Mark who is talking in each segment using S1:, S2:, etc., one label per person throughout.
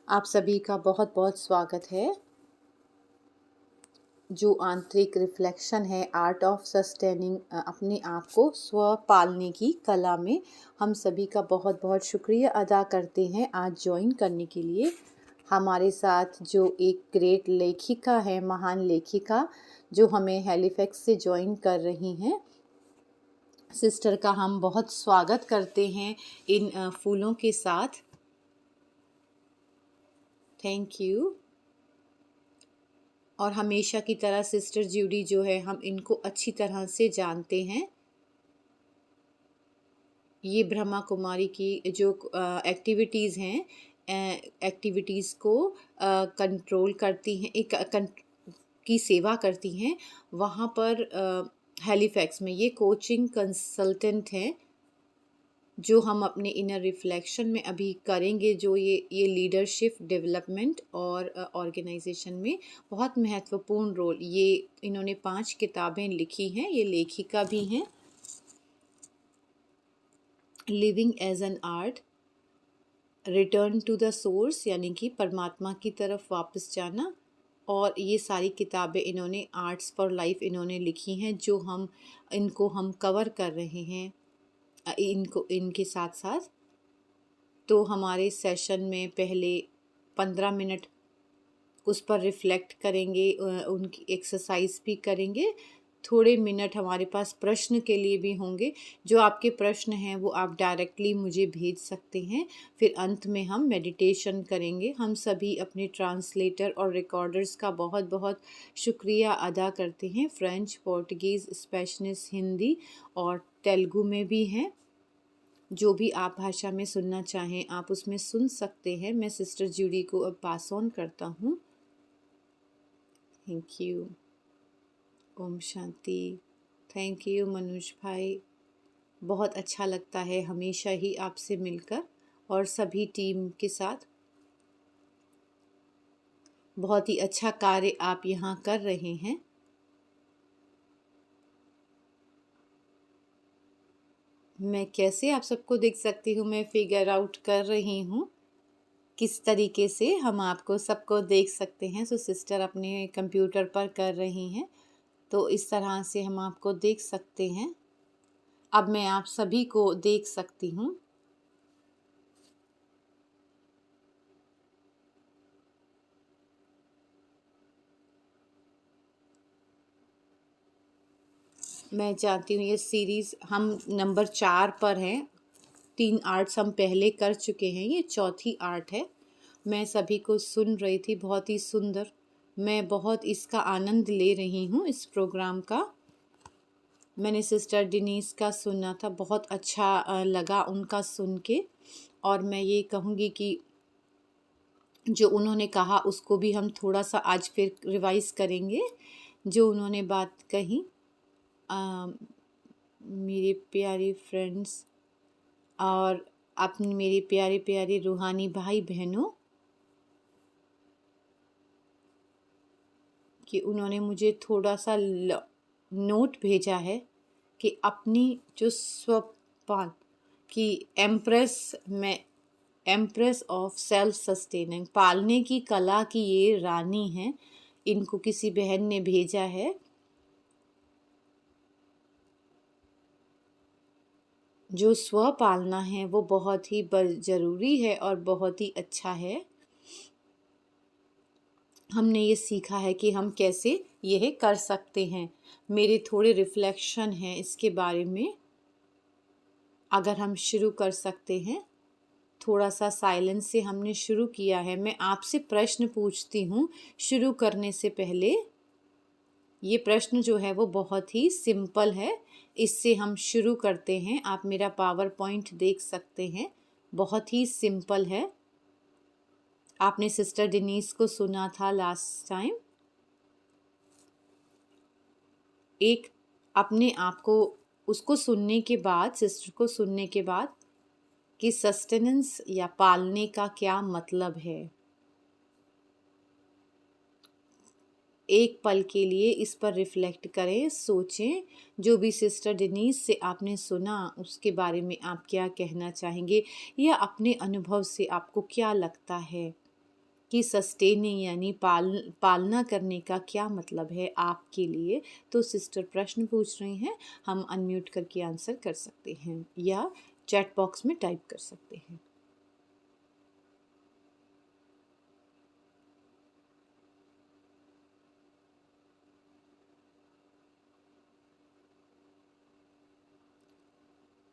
S1: आप सभी का बहुत बहुत स्वागत है। जो आंतरिक रिफ्लेक्शन है, आर्ट ऑफ सस्टेनिंग, अपने आप को स्व पालने की कला में हम सभी का बहुत बहुत शुक्रिया अदा करते हैं आज ज्वाइन करने के लिए। हमारे साथ जो एक ग्रेट लेखिका है, महान लेखिका, जो हमें हैलिफैक्स से ज्वाइन कर रही हैं, सिस्टर का हम बहुत स्वागत करते हैं इन फूलों के साथ। Thank you. और हमेशा की तरह सिस्टर जूडी जो है, हम इनको अच्छी तरह से जानते हैं। ये ब्रह्मा कुमारी की जो एक्टिविटीज़ हैं, एक्टिविटीज़ को कंट्रोल करती हैं, की सेवा करती हैं। वहाँ पर हैलिफैक्स में ये कोचिंग कंसल्टेंट हैं, जो हम अपने इनर रिफ्लेक्शन में अभी करेंगे। जो ये लीडरशिप डेवलपमेंट और ऑर्गेनाइजेशन में बहुत महत्वपूर्ण रोल, ये इन्होंने 5 किताबें लिखी हैं। ये लेखिका भी हैं। Living as an art, return to the source, यानी कि परमात्मा की तरफ वापस जाना। और ये सारी किताबें इन्होंने आर्ट्स फॉर लाइफ इन्होंने लिखी हैं, जो इनको हम कवर कर रहे हैं इनके साथ साथ। तो हमारे सेशन में पहले 15 मिनट उस पर रिफ्लेक्ट करेंगे, उनकी एक्सरसाइज भी करेंगे। थोड़े मिनट हमारे पास प्रश्न के लिए भी होंगे। जो आपके प्रश्न हैं वो आप डायरेक्टली मुझे भेज सकते हैं। फिर अंत में हम मेडिटेशन करेंगे। हम सभी अपने ट्रांसलेटर और रिकॉर्डर्स का बहुत बहुत शुक्रिया अदा करते हैं। फ्रेंच, पोर्टुगीज़, स्पेनिश, हिंदी और तेलुगु में भी हैं। जो भी आप भाषा में सुनना चाहें आप उसमें सुन सकते हैं। मैं सिस्टर जूडी को अब पास ऑन करता हूँ। Thank you. ओम शांति। थैंक यू मनोज भाई। बहुत अच्छा लगता है हमेशा ही आपसे मिलकर और सभी टीम के साथ। बहुत ही अच्छा कार्य आप यहाँ कर रहे हैं। मैं कैसे आप सबको देख सकती हूँ, मैं फिगर आउट कर रही हूँ किस तरीके से हम आपको सबको देख सकते हैं। सो सिस्टर अपने कंप्यूटर पर कर रही हैं, तो इस तरह से हम आपको देख सकते हैं। अब मैं आप सभी को देख सकती हूँ। मैं चाहती हूँ ये सीरीज़, हम नंबर 4 पर हैं। 3 आर्ट्स हम पहले कर चुके हैं, ये चौथी आर्ट है। मैं सभी को सुन रही थी, बहुत ही सुंदर। मैं बहुत इसका आनंद ले रही हूँ इस प्रोग्राम का। मैंने सिस्टर डिनीस का सुना था, बहुत अच्छा लगा उनका सुन के। और मैं ये कहूँगी कि जो उन्होंने कहा उसको भी हम थोड़ा सा आज फिर रिवाइज़ करेंगे। जो उन्होंने बात कही, मेरे प्यारे फ्रेंड्स और अपने मेरे प्यारे प्यारे रूहानी भाई बहनों, कि उन्होंने मुझे थोड़ा सा नोट भेजा है कि अपनी जो स्वपाल की एम्प्रेस ऑफ सेल्फ सस्टेनिंग, पालने की कला की ये रानी हैं। इनको किसी बहन ने भेजा है। जो स्व पालना है वो बहुत ही ज़रूरी है और बहुत ही अच्छा है। हमने ये सीखा है कि हम कैसे यह कर सकते हैं। मेरे थोड़े रिफ्लेक्शन हैं इसके बारे में, अगर हम शुरू कर सकते हैं। थोड़ा सा साइलेंस से हमने शुरू किया है। मैं आपसे प्रश्न पूछती हूँ शुरू करने से पहले। ये प्रश्न जो है वो बहुत ही सिंपल है। इससे हम शुरू करते हैं। आप मेरा पावर पॉइंट देख सकते हैं, बहुत ही सिंपल है। आपने सिस्टर डिनीस को सुना था लास्ट टाइम। एक अपने आप को, उसको सुनने के बाद, सिस्टर को सुनने के बाद, कि सस्टेनेंस या पालने का क्या मतलब है। एक पल के लिए इस पर रिफ्लेक्ट करें, सोचें। जो भी सिस्टर डिनीस से आपने सुना उसके बारे में आप क्या कहना चाहेंगे, या अपने अनुभव से आपको क्या लगता है। कि सस्टेनिंग यानी पालना करने का क्या मतलब है आपके लिए। तो सिस्टर प्रश्न पूछ रही हैं, हम अनम्यूट करके आंसर कर सकते हैं या चैट बॉक्स में टाइप कर सकते हैं।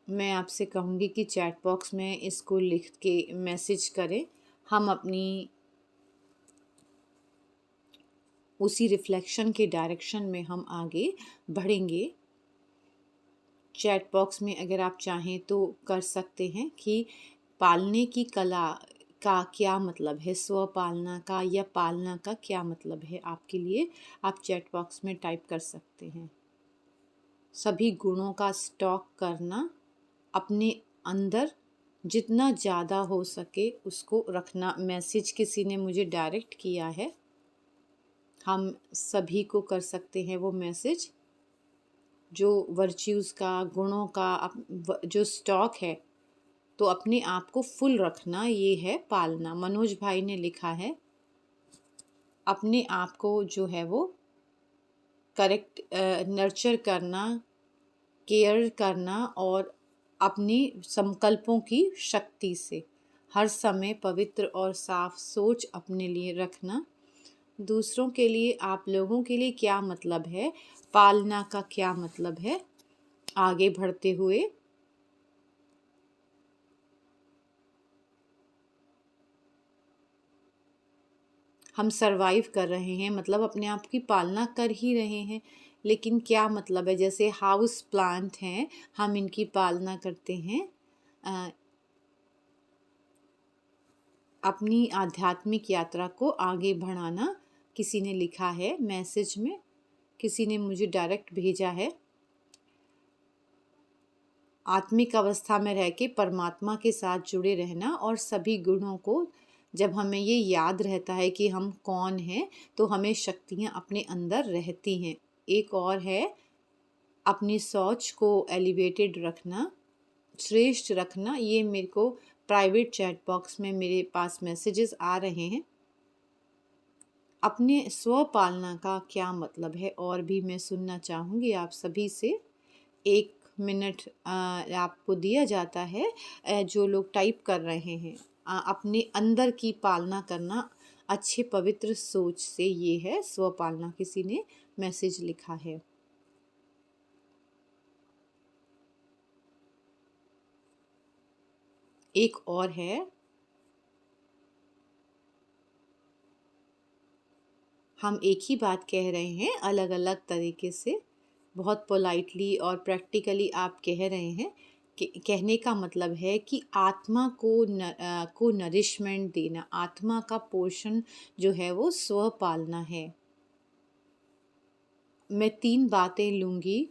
S1: मैं आपसे कहूँगी कि चैट बॉक्स में इसको लिख के मैसेज करें, हम अपनी उसी रिफ्लेक्शन के डायरेक्शन में हम आगे बढ़ेंगे। चैट बॉक्स में अगर आप चाहें तो कर सकते हैं कि पालने की कला का क्या मतलब है, स्व पालना का या पालना का क्या मतलब है आपके लिए, आप चैट बॉक्स में टाइप कर सकते हैं। सभी गुणों का स्टॉक करना, अपने अंदर जितना ज़्यादा हो सके उसको रखना। मैसेज किसी ने मुझे डायरेक्ट किया है, हम सभी को कर सकते हैं वो मैसेज। जो वर्च्यूज़ का, गुणों का जो स्टॉक है, तो अपने आप को फुल रखना, ये है पालना। मनोज भाई ने लिखा है, अपने आप को जो है वो करेक्ट नर्चर करना, केयर करना और अपनी संकल्पों की शक्ति से हर समय पवित्र और साफ सोच अपने लिए रखना। दूसरों के लिए, आप लोगों के लिए क्या मतलब है, पालना का क्या मतलब है। आगे बढ़ते हुए हम सरवाइव कर रहे हैं, मतलब अपने आप की पालना कर ही रहे हैं, लेकिन क्या मतलब है। जैसे हाउस प्लांट हैं, हम इनकी पालना करते हैं। अपनी आध्यात्मिक यात्रा को आगे बढ़ाना, किसी ने लिखा है मैसेज में, किसी ने मुझे डायरेक्ट भेजा है। आत्मिक अवस्था में रह के परमात्मा के साथ जुड़े रहना और सभी गुणों को, जब हमें ये याद रहता है कि हम कौन हैं, तो हमें शक्तियाँ अपने अंदर रहती हैं। एक और है, अपनी सोच को एलिवेटेड रखना, श्रेष्ठ रखना। ये मेरे को प्राइवेट चैट बॉक्स में मेरे पास मैसेजेस आ रहे हैं। अपने स्व पालना का क्या मतलब है, और भी मैं सुनना चाहूँगी आप सभी से। 1 मिनट आपको दिया जाता है। जो लोग टाइप कर रहे हैं, अपने अंदर की पालना करना अच्छे पवित्र सोच से, ये है स्व पालना। किसी ने मैसेज लिखा है। एक और है, हम एक ही बात कह रहे हैं अलग अलग तरीके से, बहुत पोलाइटली और प्रैक्टिकली आप कह रहे हैं कि कहने का मतलब है कि आत्मा को नरिशमेंट देना, आत्मा का पोषण जो है वो स्व पालना है। मैं 3 बातें लूँगी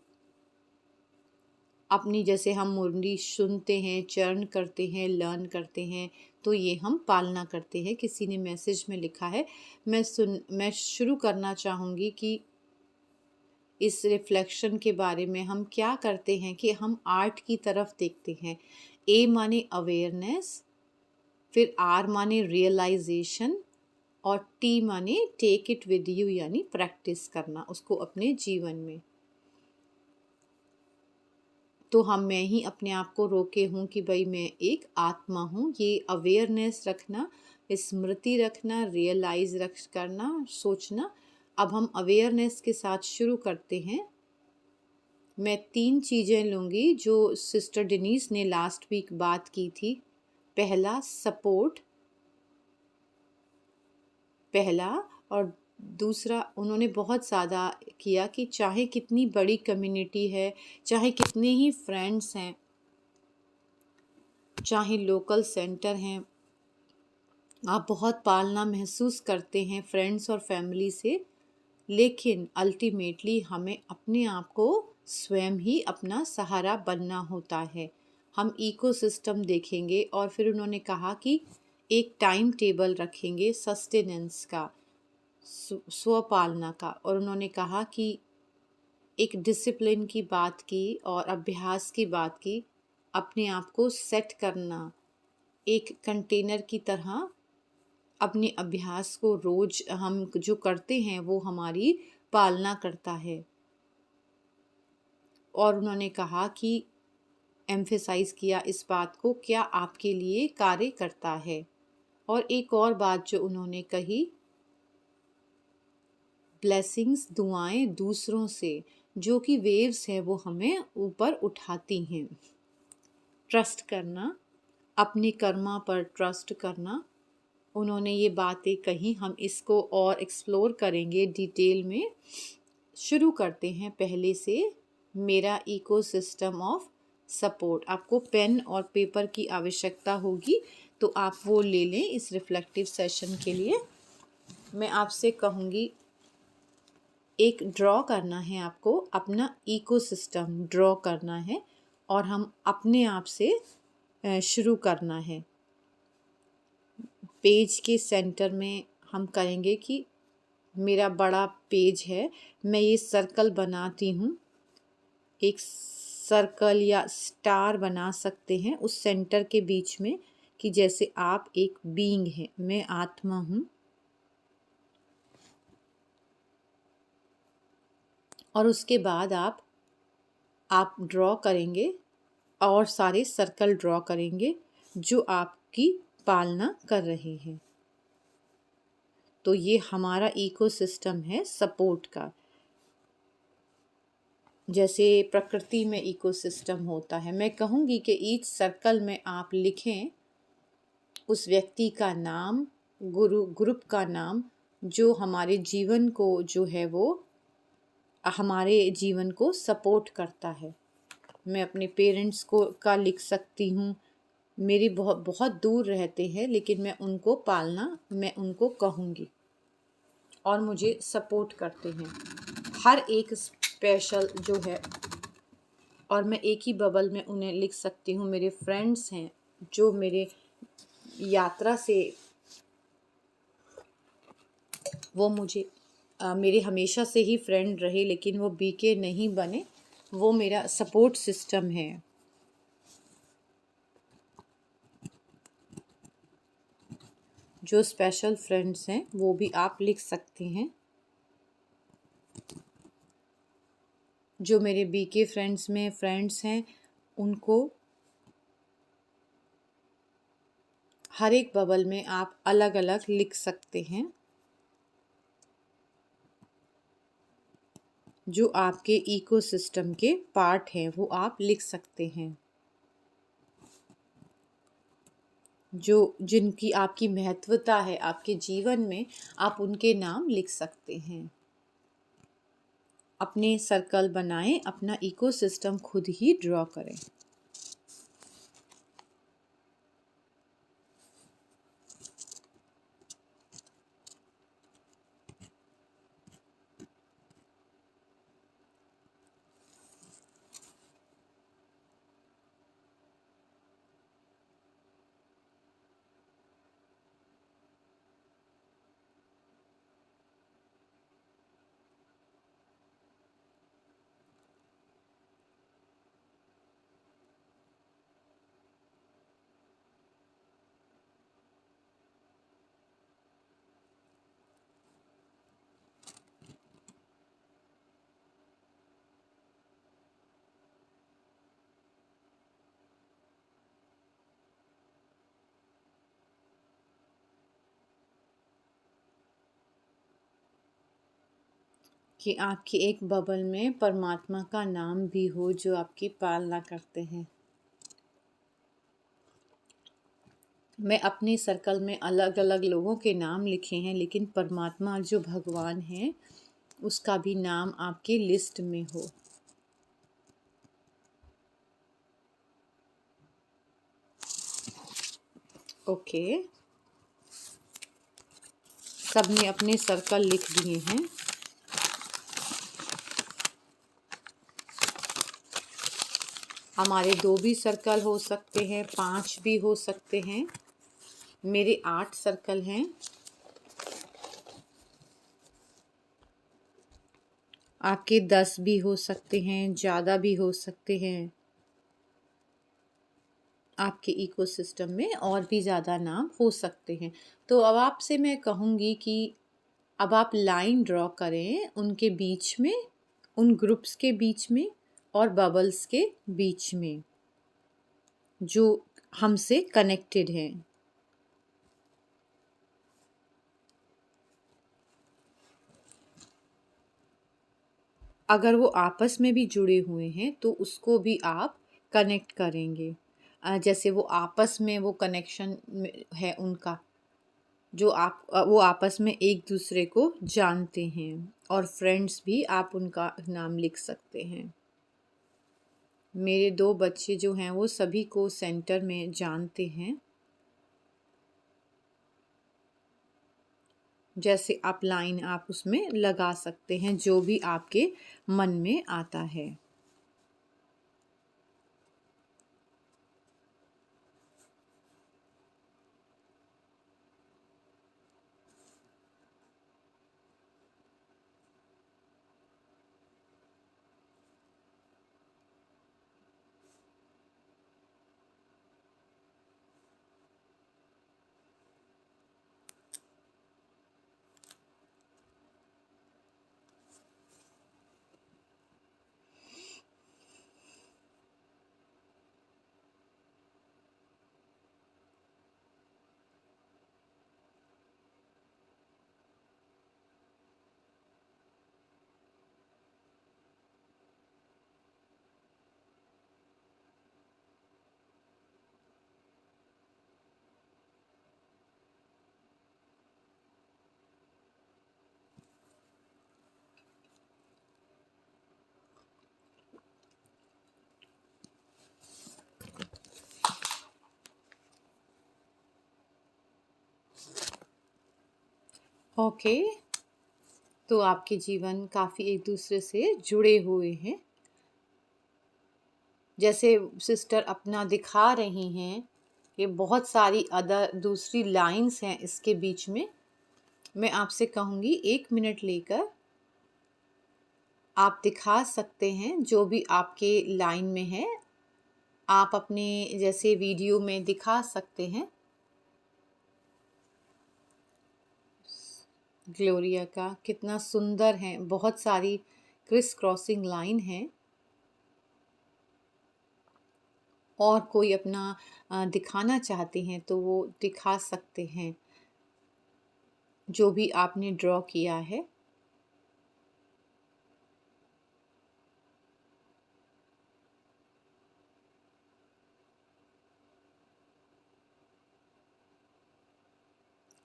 S1: अपनी। जैसे हम मुरली सुनते हैं, चरण करते हैं, लर्न करते हैं, तो ये हम पालना करते हैं। किसी ने मैसेज में लिखा है। मैं शुरू करना चाहूँगी कि इस रिफ्लेक्शन के बारे में हम क्या करते हैं कि हम आर्ट की तरफ देखते हैं। ए माने अवेयरनेस, फिर आर माने रियलाइजेशन, और टी माने टेक इट विद यू, यानी प्रैक्टिस करना उसको अपने जीवन में। तो मैं ही अपने आप को रोके हूँ कि भाई मैं एक आत्मा हूँ। ये अवेयरनेस रखना, स्मृति रखना, रियलाइज करना, सोचना। अब हम अवेयरनेस के साथ शुरू करते हैं। मैं 3 चीज़ें लूँगी जो सिस्टर डेनीस ने लास्ट वीक बात की थी। पहला सपोर्ट, पहला, और दूसरा उन्होंने बहुत ज़्यादा किया कि चाहे कितनी बड़ी कम्युनिटी है, चाहे कितने ही फ्रेंड्स हैं, चाहे लोकल सेंटर हैं, आप बहुत पालना महसूस करते हैं फ्रेंड्स और फैमिली से, लेकिन अल्टीमेटली हमें अपने आप को स्वयं ही अपना सहारा बनना होता है। हम इकोसिस्टम देखेंगे और फिर उन्होंने कहा कि एक टाइम टेबल रखेंगे सस्टेनेंस का, स्वपालना का, और उन्होंने कहा कि एक डिसिप्लिन की बात की और अभ्यास की बात की। अपने आप को सेट करना, एक कंटेनर की तरह अपने अभ्यास को रोज हम जो करते हैं वो हमारी पालना करता है। और उन्होंने कहा कि एम्फेसाइज किया इस बात को, क्या आपके लिए कार्य करता है। और एक और बात जो उन्होंने कही, ब्लेसिंग्स, दुआएं दूसरों से जो कि वेव्स है वो हमें ऊपर उठाती हैं। ट्रस्ट करना, अपने कर्मा पर ट्रस्ट करना, उन्होंने ये बातें कही। हम इसको और एक्सप्लोर करेंगे डिटेल में। शुरू करते हैं पहले से, मेरा इकोसिस्टम ऑफ सपोर्ट। आपको पेन और पेपर की आवश्यकता होगी तो आप वो ले लें इस रिफ्लेक्टिव सेशन के लिए। मैं आपसे कहूँगी एक ड्रॉ करना है, आपको अपना इकोसिस्टम ड्रॉ करना है और हम अपने आप से शुरू करना है। पेज के सेंटर में हम कहेंगे कि मेरा बड़ा पेज है, मैं ये सर्कल बनाती हूँ। एक सर्कल या स्टार बना सकते हैं उस सेंटर के बीच में, कि जैसे आप एक बीइंग हैं, मैं आत्मा हूँ। और उसके बाद आप ड्रॉ करेंगे और सारे सर्कल ड्रॉ करेंगे जो आपकी पालना कर रहे हैं। तो ये हमारा इकोसिस्टम है सपोर्ट का। जैसे प्रकृति में इकोसिस्टम होता है, मैं कहूँगी कि ईच सर्कल में आप लिखें उस व्यक्ति का नाम, ग्रुप का नाम, जो हमारे जीवन को जो है वो हमारे जीवन को सपोर्ट करता है। मैं अपने पेरेंट्स को का लिख सकती हूँ, मेरी बहुत बहुत दूर रहते हैं लेकिन मैं उनको कहूँगी और मुझे सपोर्ट करते हैं। हर एक स्पेशल जो है, और मैं एक ही बबल में उन्हें लिख सकती हूँ। मेरे फ्रेंड्स हैं जो मेरे यात्रा से वो मेरे हमेशा से ही फ्रेंड रहे लेकिन वो बीके नहीं बने, वो मेरा सपोर्ट सिस्टम है। जो स्पेशल फ्रेंड्स हैं वो भी आप लिख सकते हैं। जो मेरे बीके फ्रेंड्स में फ्रेंड्स हैं उनको हर एक बबल में आप अलग अलग लिख सकते हैं। जो आपके इकोसिस्टम के पार्ट हैं वो आप लिख सकते हैं। जिनकी आपकी महत्वता है आपके जीवन में, आप उनके नाम लिख सकते हैं। अपने सर्कल बनाएं, अपना इकोसिस्टम खुद ही ड्रॉ करें। कि आपकी एक बबल में परमात्मा का नाम भी हो जो आपकी पालना करते हैं। मैं अपने सर्कल में अलग अलग लोगों के नाम लिखे हैं, लेकिन परमात्मा जो भगवान है उसका भी नाम आपके लिस्ट में हो। ओके, सबने अपने सर्कल लिख दिए हैं। हमारे 2 भी सर्कल हो सकते हैं, 5 भी हो सकते हैं। मेरे 8 सर्कल हैं। आपके 10 भी हो सकते हैं, ज़्यादा भी हो सकते हैं। आपके इकोसिस्टम में और भी ज़्यादा नाम हो सकते हैं। तो अब आपसे मैं कहूँगी कि अब आप लाइन ड्रॉ करें उनके बीच में, उन ग्रुप्स के बीच में और बबल्स के बीच में जो हमसे कनेक्टेड हैं। अगर वो आपस में भी जुड़े हुए हैं तो उसको भी आप कनेक्ट करेंगे। जैसे वो आपस में वो कनेक्शन है उनका, जो वो आपस में एक दूसरे को जानते हैं, और फ्रेंड्स भी आप उनका नाम लिख सकते हैं। मेरे 2 बच्चे जो हैं वो सभी को सेंटर में जानते हैं। जैसे आप लाइन आप उसमें लगा सकते हैं जो भी आपके मन में आता है। ओके, तो आपके जीवन काफ़ी एक दूसरे से जुड़े हुए हैं। जैसे सिस्टर अपना दिखा रही हैं, ये बहुत सारी अदर दूसरी लाइंस हैं इसके बीच में। मैं आपसे कहूँगी 1 मिनट लेकर आप दिखा सकते हैं जो भी आपके लाइन में है। आप अपने जैसे वीडियो में दिखा सकते हैं। ग्लोरिया का कितना सुंदर है, बहुत सारी क्रिस क्रॉसिंग लाइन है। और कोई अपना दिखाना चाहते हैं तो वो दिखा सकते हैं जो भी आपने ड्रॉ किया है।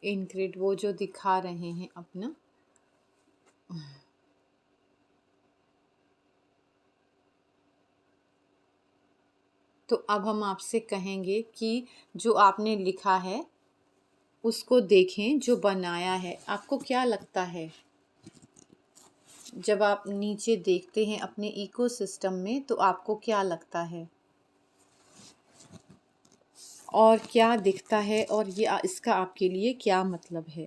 S1: इनक्रिड वो जो दिखा रहे हैं अपना। तो अब हम आपसे कहेंगे कि जो आपने लिखा है उसको देखें, जो बनाया है आपको क्या लगता है? जब आप नीचे देखते हैं अपने इकोसिस्टम में तो आपको क्या लगता है और क्या दिखता है, और ये इसका आपके लिए क्या मतलब है?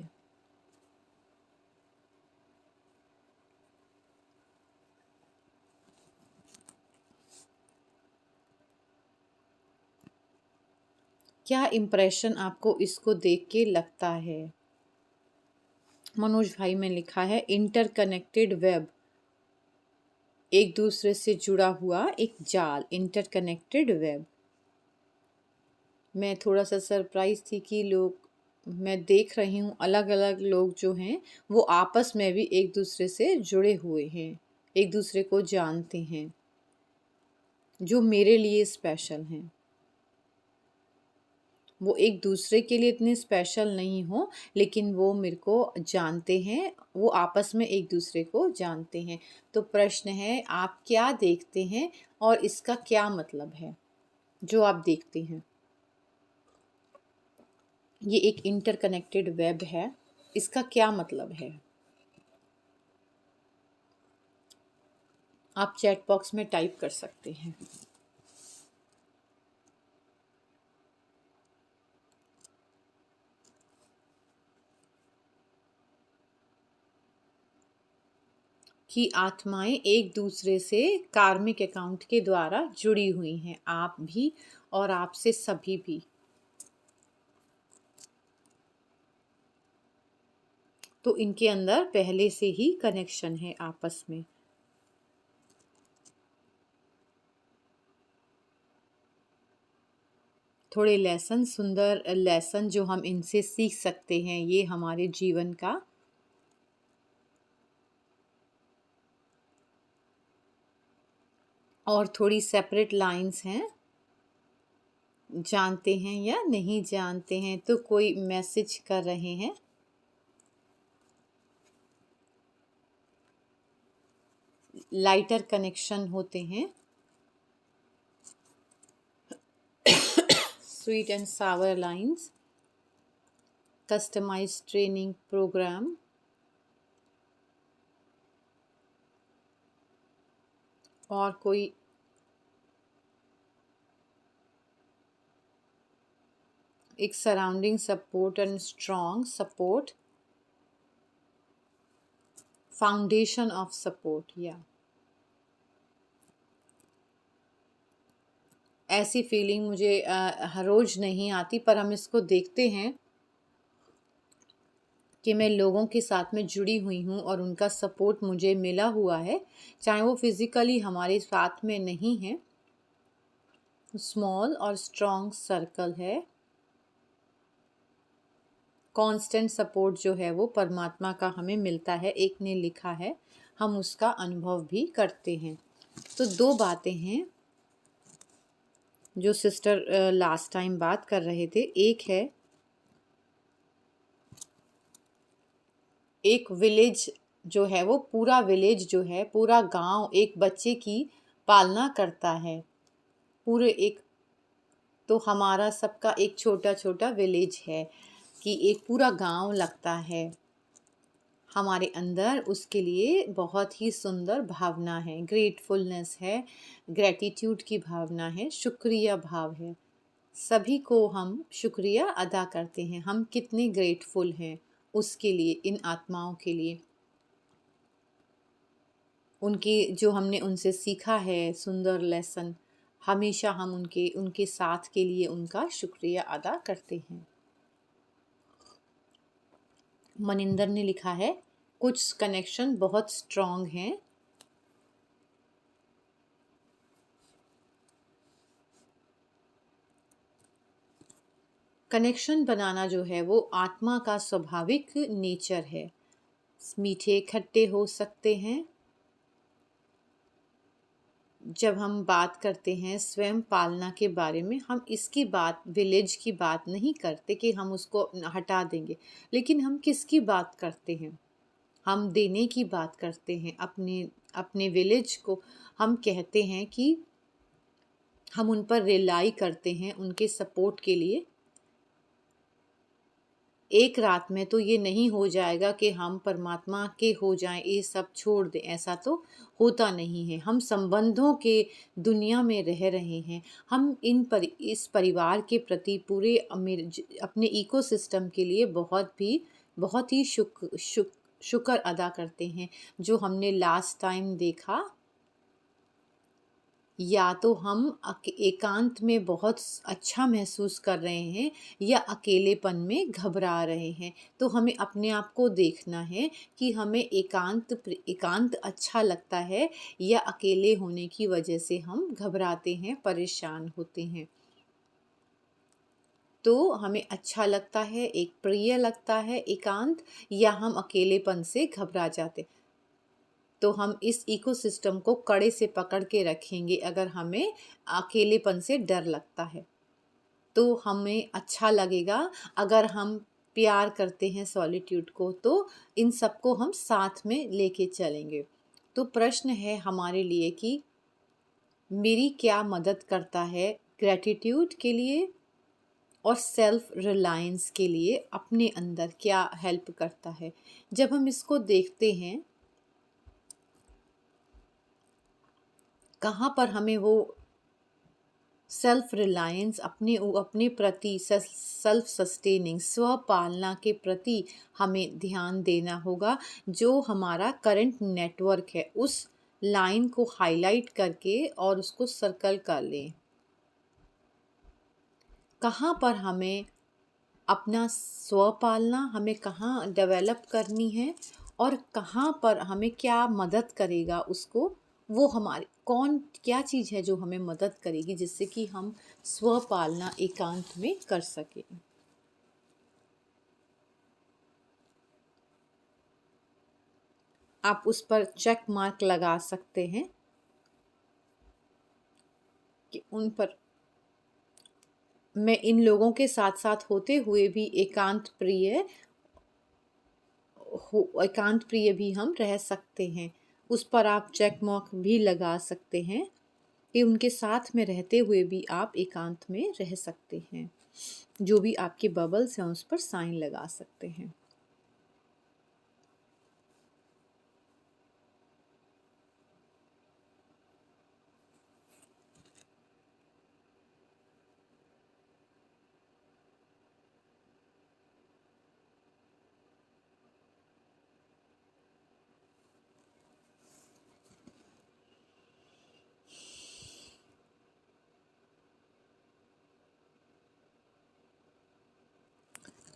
S1: क्या इम्प्रेशन आपको इसको देख के लगता है? मनोज भाई में लिखा है इंटरकनेक्टेड वेब, एक दूसरे से जुड़ा हुआ एक जाल, इंटरकनेक्टेड वेब। मैं थोड़ा सा सरप्राइज थी कि लोग, मैं देख रही हूँ अलग अलग लोग जो हैं वो आपस में भी एक दूसरे से जुड़े हुए हैं, एक दूसरे को जानते हैं, जो मेरे लिए स्पेशल हैं। वो एक दूसरे के लिए इतने स्पेशल नहीं हो, लेकिन वो मेरे को जानते हैं, वो आपस में एक दूसरे को जानते हैं। तो प्रश्न है, आप क्या देखते हैं और इसका क्या मतलब है जो आप देखते हैं? ये एक इंटरकनेक्टेड वेब है, इसका क्या मतलब है? आप चैट बॉक्स में टाइप कर सकते हैं। कि आत्माएं एक दूसरे से कार्मिक अकाउंट के द्वारा जुड़ी हुई हैं, आप भी और आपसे सभी भी। तो इनके अंदर पहले से ही कनेक्शन है आपस में। थोड़े लेसन, सुंदर लेसन जो हम इनसे सीख सकते हैं ये हमारे जीवन का। और थोड़ी सेपरेट लाइंस हैं, जानते हैं या नहीं जानते हैं, तो कोई मैसेज कर रहे हैं। लाइटर कनेक्शन होते हैं। Sweet and sour lines, customized training program, और कोई एक surrounding support and strong support, foundation of support. या ऐसी फीलिंग मुझे हर रोज नहीं आती, पर हम इसको देखते हैं कि मैं लोगों के साथ में जुड़ी हुई हूँ और उनका सपोर्ट मुझे मिला हुआ है, चाहे वो फिजिकली हमारे साथ में नहीं है। स्मॉल और स्ट्रॉन्ग सर्कल है। कांस्टेंट सपोर्ट जो है वो परमात्मा का हमें मिलता है, एक ने लिखा है, हम उसका अनुभव भी करते हैं। तो दो बातें हैं जो सिस्टर लास्ट टाइम बात कर रहे थे। एक है, एक विलेज जो है वो पूरा विलेज जो है, पूरा गांव एक बच्चे की पालना करता है। पूरे एक, तो हमारा सबका एक छोटा छोटा विलेज है कि एक पूरा गांव लगता है हमारे अंदर। उसके लिए बहुत ही सुंदर भावना है, ग्रेटफुलनेस है, ग्रेटिट्यूड की भावना है, शुक्रिया भाव है। सभी को हम शुक्रिया अदा करते हैं, हम कितने ग्रेटफुल हैं उसके लिए, इन आत्माओं के लिए, उनकी जो हमने उनसे सीखा है सुंदर लेसन। हमेशा हम उनके उनके साथ के लिए उनका शुक्रिया अदा करते हैं। मनिंदर ने लिखा है, कुछ कनेक्शन बहुत स्ट्रांग हैं। कनेक्शन बनाना जो है वो आत्मा का स्वाभाविक नेचर है। मीठे खट्टे हो सकते हैं। जब हम बात करते हैं स्वयं पालना के बारे में, हम इसकी बात, विलेज की बात नहीं करते कि हम उसको हटा देंगे, लेकिन हम किसकी बात करते हैं? हम देने की बात करते हैं अपने अपने विलेज को। हम कहते हैं कि हम उन पर रिलाई करते हैं उनके सपोर्ट के लिए। एक रात में तो ये नहीं हो जाएगा कि हम परमात्मा के हो जाएं, ये सब छोड़ दें, ऐसा तो होता नहीं है। हम संबंधों के दुनिया में रह रहे हैं। हम इस परिवार के प्रति पूरे अपने इकोसिस्टम के लिए बहुत ही शुक्र अदा करते हैं। जो हमने लास्ट टाइम देखा, या तो हम एकांत में बहुत अच्छा महसूस कर रहे हैं या अकेलेपन में घबरा रहे हैं। तो हमें अपने आप को देखना है कि हमें एकांत अच्छा लगता है या अकेले होने की वजह से हम घबराते हैं, परेशान होते हैं। तो हमें अच्छा लगता है, एक प्रिय लगता है एकांत, या हम अकेलेपन से घबरा जाते। तो हम इस इकोसिस्टम को कड़े से पकड़ के रखेंगे। अगर हमें अकेलेपन से डर लगता है तो हमें अच्छा लगेगा। अगर हम प्यार करते हैं सॉलिट्यूड को, तो इन सबको हम साथ में लेके चलेंगे। तो प्रश्न है हमारे लिए कि मेरी क्या मदद करता है ग्रेटिट्यूड के लिए और सेल्फ रिलायंस के लिए, अपने अंदर क्या हेल्प करता है। जब हम इसको देखते हैं, कहाँ पर हमें वो सेल्फ रिलायंस, अपने प्रति, सेल्फ सस्टेनिंग, स्व पालना के प्रति हमें ध्यान देना होगा। जो हमारा करंट नेटवर्क है उस लाइन को हाईलाइट करके और उसको सर्कल कर लें। कहाँ पर हमें अपना स्व पालना हमें कहाँ डेवलप करनी है और कहाँ पर हमें क्या मदद करेगा उसको, वो हमारी कौन क्या चीज़ है जो हमें मदद करेगी जिससे कि हम स्व पालना एकांत में कर सकें। आप उस पर चेक मार्क लगा सकते हैं कि उन पर मैं इन लोगों के साथ साथ होते हुए भी एकांत प्रिय भी हम रह सकते हैं। उस पर आप चेक मार्क भी लगा सकते हैं कि उनके साथ में रहते हुए भी आप एकांत में रह सकते हैं। जो भी आपके बबल्स हैं उस पर साइन लगा सकते हैं।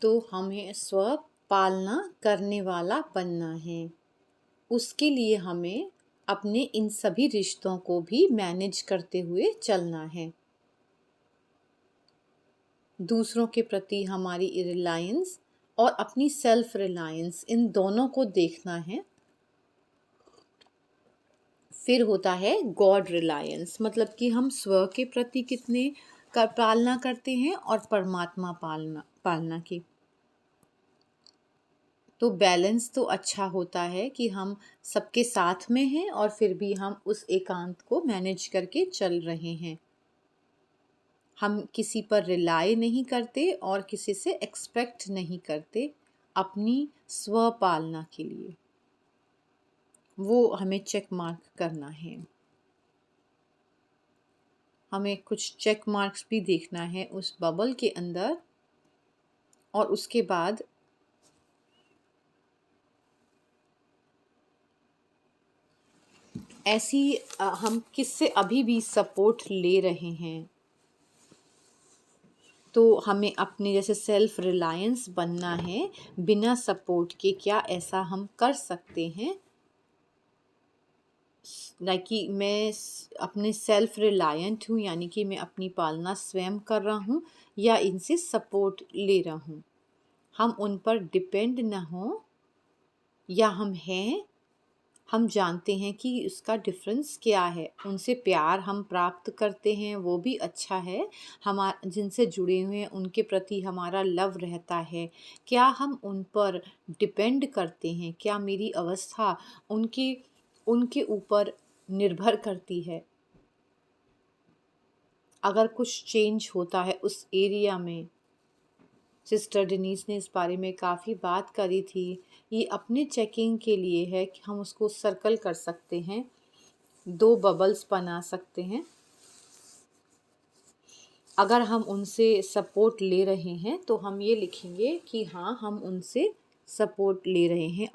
S1: तो हमें स्व पालना करने वाला बनना है। उसके लिए हमें अपने इन सभी रिश्तों को भी मैनेज करते हुए चलना है। दूसरों के प्रति हमारी रिलायंस और अपनी सेल्फ रिलायंस, इन दोनों को देखना है। फिर होता है गॉड रिलायंस, मतलब कि हम स्व के प्रति कितने पालना करते हैं और परमात्मा पालना की। तो बैलेंस तो अच्छा होता है कि हम सबके साथ में हैं और फिर भी हम उस एकांत को मैनेज करके चल रहे हैं। हम किसी पर रिलाय नहीं करते और किसी से एक्सपेक्ट नहीं करते अपनी स्व पालना के लिए। वो हमें चेक मार्क करना है। हमें कुछ चेक मार्क्स भी देखना है उस बबल के अंदर, और उसके बाद ऐसी हम किससे अभी भी सपोर्ट ले रहे हैं, तो हमें अपने जैसे सेल्फ रिलायंस बनना है। बिना सपोर्ट के क्या ऐसा हम कर सकते हैं, लाइक कि मैं अपने सेल्फ रिलायंट हूँ, यानी कि मैं अपनी पालना स्वयं कर रहा हूँ या इनसे सपोर्ट ले रहा हूँ। हम उन पर डिपेंड ना हो, या हम हैं, हम जानते हैं कि उसका डिफरेंस क्या है। उनसे प्यार हम प्राप्त करते हैं, वो भी अच्छा है। हम जिनसे जुड़े हुए हैं उनके प्रति हमारा लव रहता है। क्या हम उन पर डिपेंड करते हैं? क्या मेरी अवस्था उनके उनके ऊपर निर्भर करती है? अगर कुछ चेंज होता है उस एरिया में, सिस्टर डेनीस ने इस बारे में काफ़ी बात करी थी। ये अपने चेकिंग के लिए है कि हम उसको सर्कल कर सकते हैं, 2 बबल्स बना सकते हैं। अगर हम उनसे सपोर्ट ले रहे हैं तो हम ये लिखेंगे कि हाँ, हम उनसे सपोर्ट ले रहे हैं।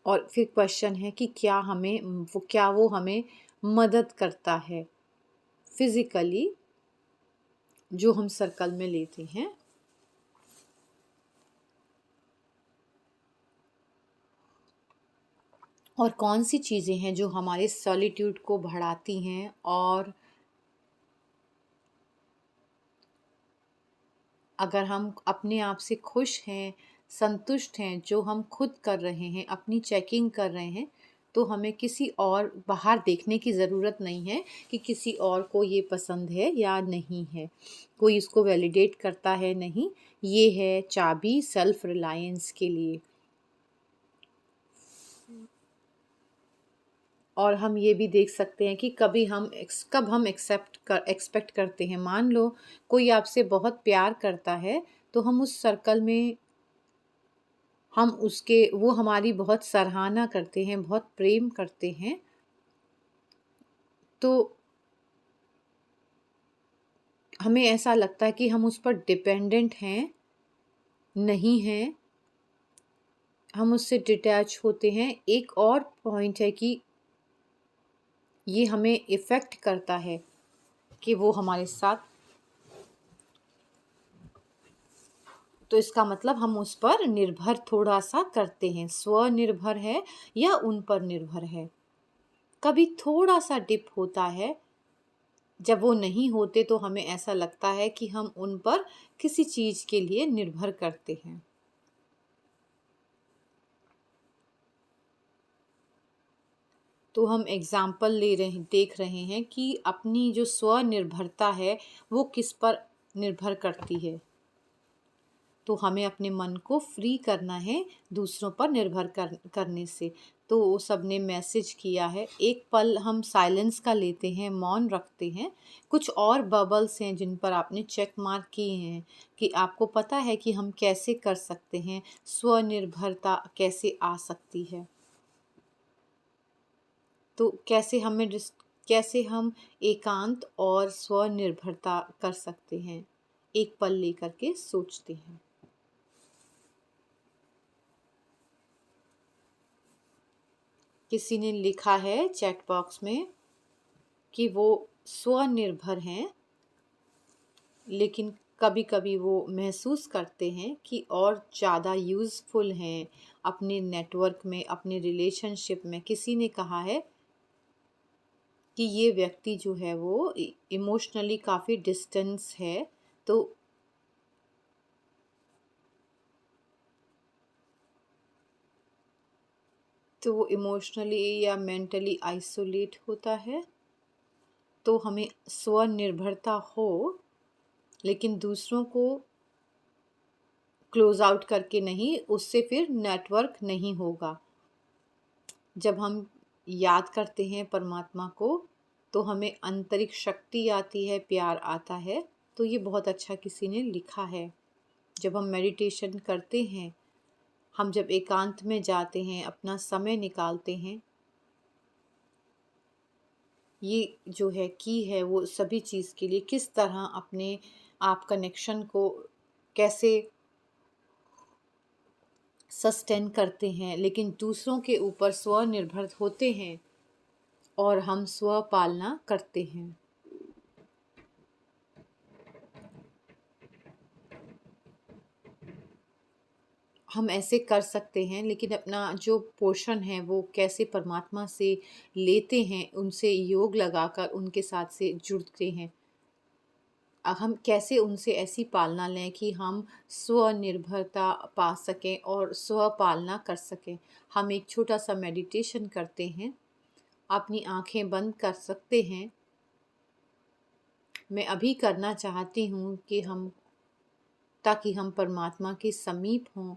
S1: और फिर क्वेश्चन है कि क्या वो हमें मदद करता है फिज़िकली, जो हम सर्कल में लेते हैं। और कौन सी चीज़ें हैं जो हमारे सॉलिट्यूड को बढ़ाती हैं, और अगर हम अपने आप से खुश हैं, संतुष्ट हैं, जो हम खुद कर रहे हैं, अपनी चेकिंग कर रहे हैं, तो हमें किसी और बाहर देखने की ज़रूरत नहीं है कि किसी और को ये पसंद है या नहीं है, कोई इसको वैलिडेट करता है नहीं। ये है चाबी सेल्फ रिलायंस के लिए। और हम ये भी देख सकते हैं कि कब हम एक्सपेक्ट करते हैं। मान लो कोई आपसे बहुत प्यार करता है, तो हम उस सर्कल में वो हमारी बहुत सराहना करते हैं, बहुत प्रेम करते हैं, तो हमें ऐसा लगता है कि हम उस पर डिपेंडेंट हैं, नहीं हैं, हम उससे डिटैच होते हैं। एक और पॉइंट है कि ये हमें इफ़ेक्ट करता है। कि वो हमारे साथ, तो इसका मतलब हम उस पर निर्भर थोड़ा सा करते हैं। स्वनिर्भर है या उन पर निर्भर है। कभी थोड़ा सा डिप होता है, जब वो नहीं होते तो हमें ऐसा लगता है कि हम उन पर किसी चीज के लिए निर्भर करते हैं। तो हम एग्जाम्पल देख रहे हैं कि अपनी जो स्वनिर्भरता है वो किस पर निर्भर करती है। तो हमें अपने मन को फ्री करना है दूसरों पर निर्भर करने से। तो वो सब ने मैसेज किया है, एक पल हम साइलेंस का लेते हैं, मौन रखते हैं। कुछ और बबल्स हैं जिन पर आपने चेक मार्क किए हैं कि आपको पता है कि हम कैसे कर सकते हैं, स्वनिर्भरता कैसे आ सकती है। तो कैसे हम एकांत और स्वनिर्भरता कर सकते हैं, एक पल लेकर के सोचते हैं। किसी ने लिखा है चैट बॉक्स में कि वो स्वनिर्भर हैं, लेकिन कभी कभी वो महसूस करते हैं कि और ज़्यादा यूज़फुल हैं अपने नेटवर्क में, अपने रिलेशनशिप में। किसी ने कहा है कि ये व्यक्ति जो है वो इमोशनली काफ़ी डिस्टेंस है, तो वो इमोशनली या मेंटली आइसोलेट होता है। तो हमें स्वनिर्भरता हो, लेकिन दूसरों को क्लोज आउट करके नहीं, उससे फिर नेटवर्क नहीं होगा। जब हम याद करते हैं परमात्मा को तो हमें आंतरिक शक्ति आती है, प्यार आता है। तो ये बहुत अच्छा किसी ने लिखा है। जब हम मेडिटेशन करते हैं, हम जब एकांत में जाते हैं, अपना समय निकालते हैं, ये जो है की है वो सभी चीज़ के लिए, किस तरह अपने आप कनेक्शन को कैसे सस्टेन करते हैं, लेकिन दूसरों के ऊपर स्वनिर्भर होते हैं और हम स्व पालना करते हैं। हम ऐसे कर सकते हैं, लेकिन अपना जो पोर्शन है वो कैसे परमात्मा से लेते हैं, उनसे योग लगाकर उनके साथ से जुड़ते हैं। हम कैसे उनसे ऐसी पालना लें कि हम स्वनिर्भरता पा सकें और स्व पालना कर सकें। हम एक छोटा सा मेडिटेशन करते हैं, अपनी आंखें बंद कर सकते हैं। मैं अभी करना चाहती हूँ कि हम, ताकि हम परमात्मा के समीप हों।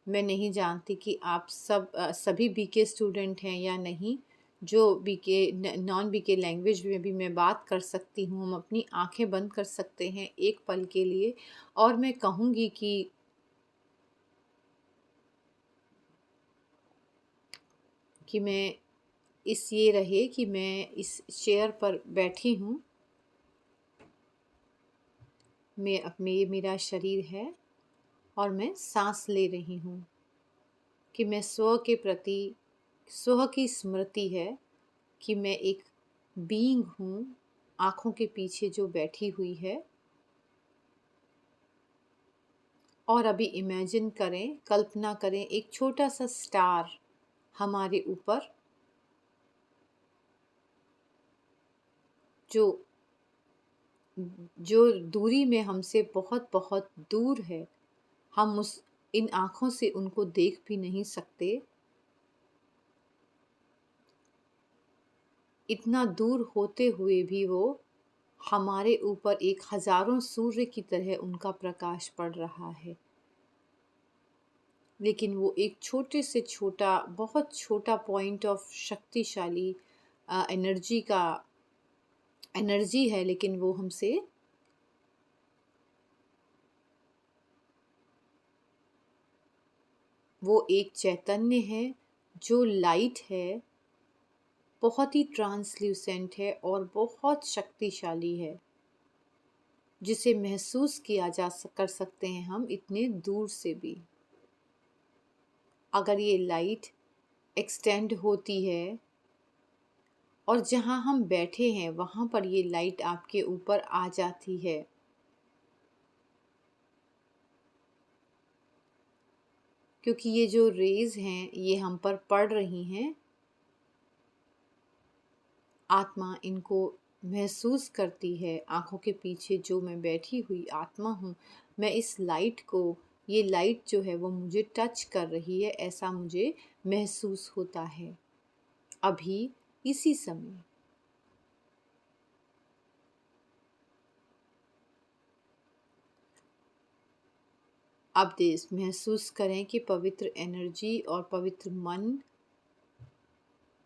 S1: मैं नहीं जानती कि आप सभी बीके स्टूडेंट हैं या नहीं। जो बीके नॉन बीके लैंग्वेज में भी मैं बात कर सकती हूँ। हम अपनी आंखें बंद कर सकते हैं एक पल के लिए, और मैं कहूँगी कि मैं ये रहे कि मैं इस चेयर पर बैठी हूँ। ये मेरा शरीर है और मैं सांस ले रही हूँ। कि मैं स्व के प्रति, स्व की स्मृति है कि मैं एक बीइंग हूँ आँखों के पीछे जो बैठी हुई है। और अभी इमेजिन करें, कल्पना करें, एक छोटा सा स्टार हमारे ऊपर, जो जो दूरी में हमसे बहुत बहुत दूर है। हम उस इन आँखों से उनको देख भी नहीं सकते। इतना दूर होते हुए भी वो हमारे ऊपर एक हजारों सूर्य की तरह उनका प्रकाश पड़ रहा है। लेकिन वो एक छोटे से छोटा, बहुत छोटा पॉइंट ऑफ शक्तिशाली एनर्जी है, लेकिन वो हमसे, वो एक चैतन्य है जो लाइट है, बहुत ही ट्रांसल्यूसेंट है और बहुत शक्तिशाली है, जिसे महसूस किया कर सकते हैं हम इतने दूर से भी। अगर ये लाइट एक्सटेंड होती है और जहाँ हम बैठे हैं वहाँ पर ये लाइट आपके ऊपर आ जाती है। क्योंकि ये जो रेज़ हैं ये हम पर पड़ रही हैं, आत्मा इनको महसूस करती है। आँखों के पीछे जो मैं बैठी हुई आत्मा हूँ, मैं इस लाइट को, ये लाइट जो है वो मुझे टच कर रही है, ऐसा मुझे महसूस होता है अभी इसी समय। अब देश महसूस करें कि पवित्र एनर्जी और पवित्र मन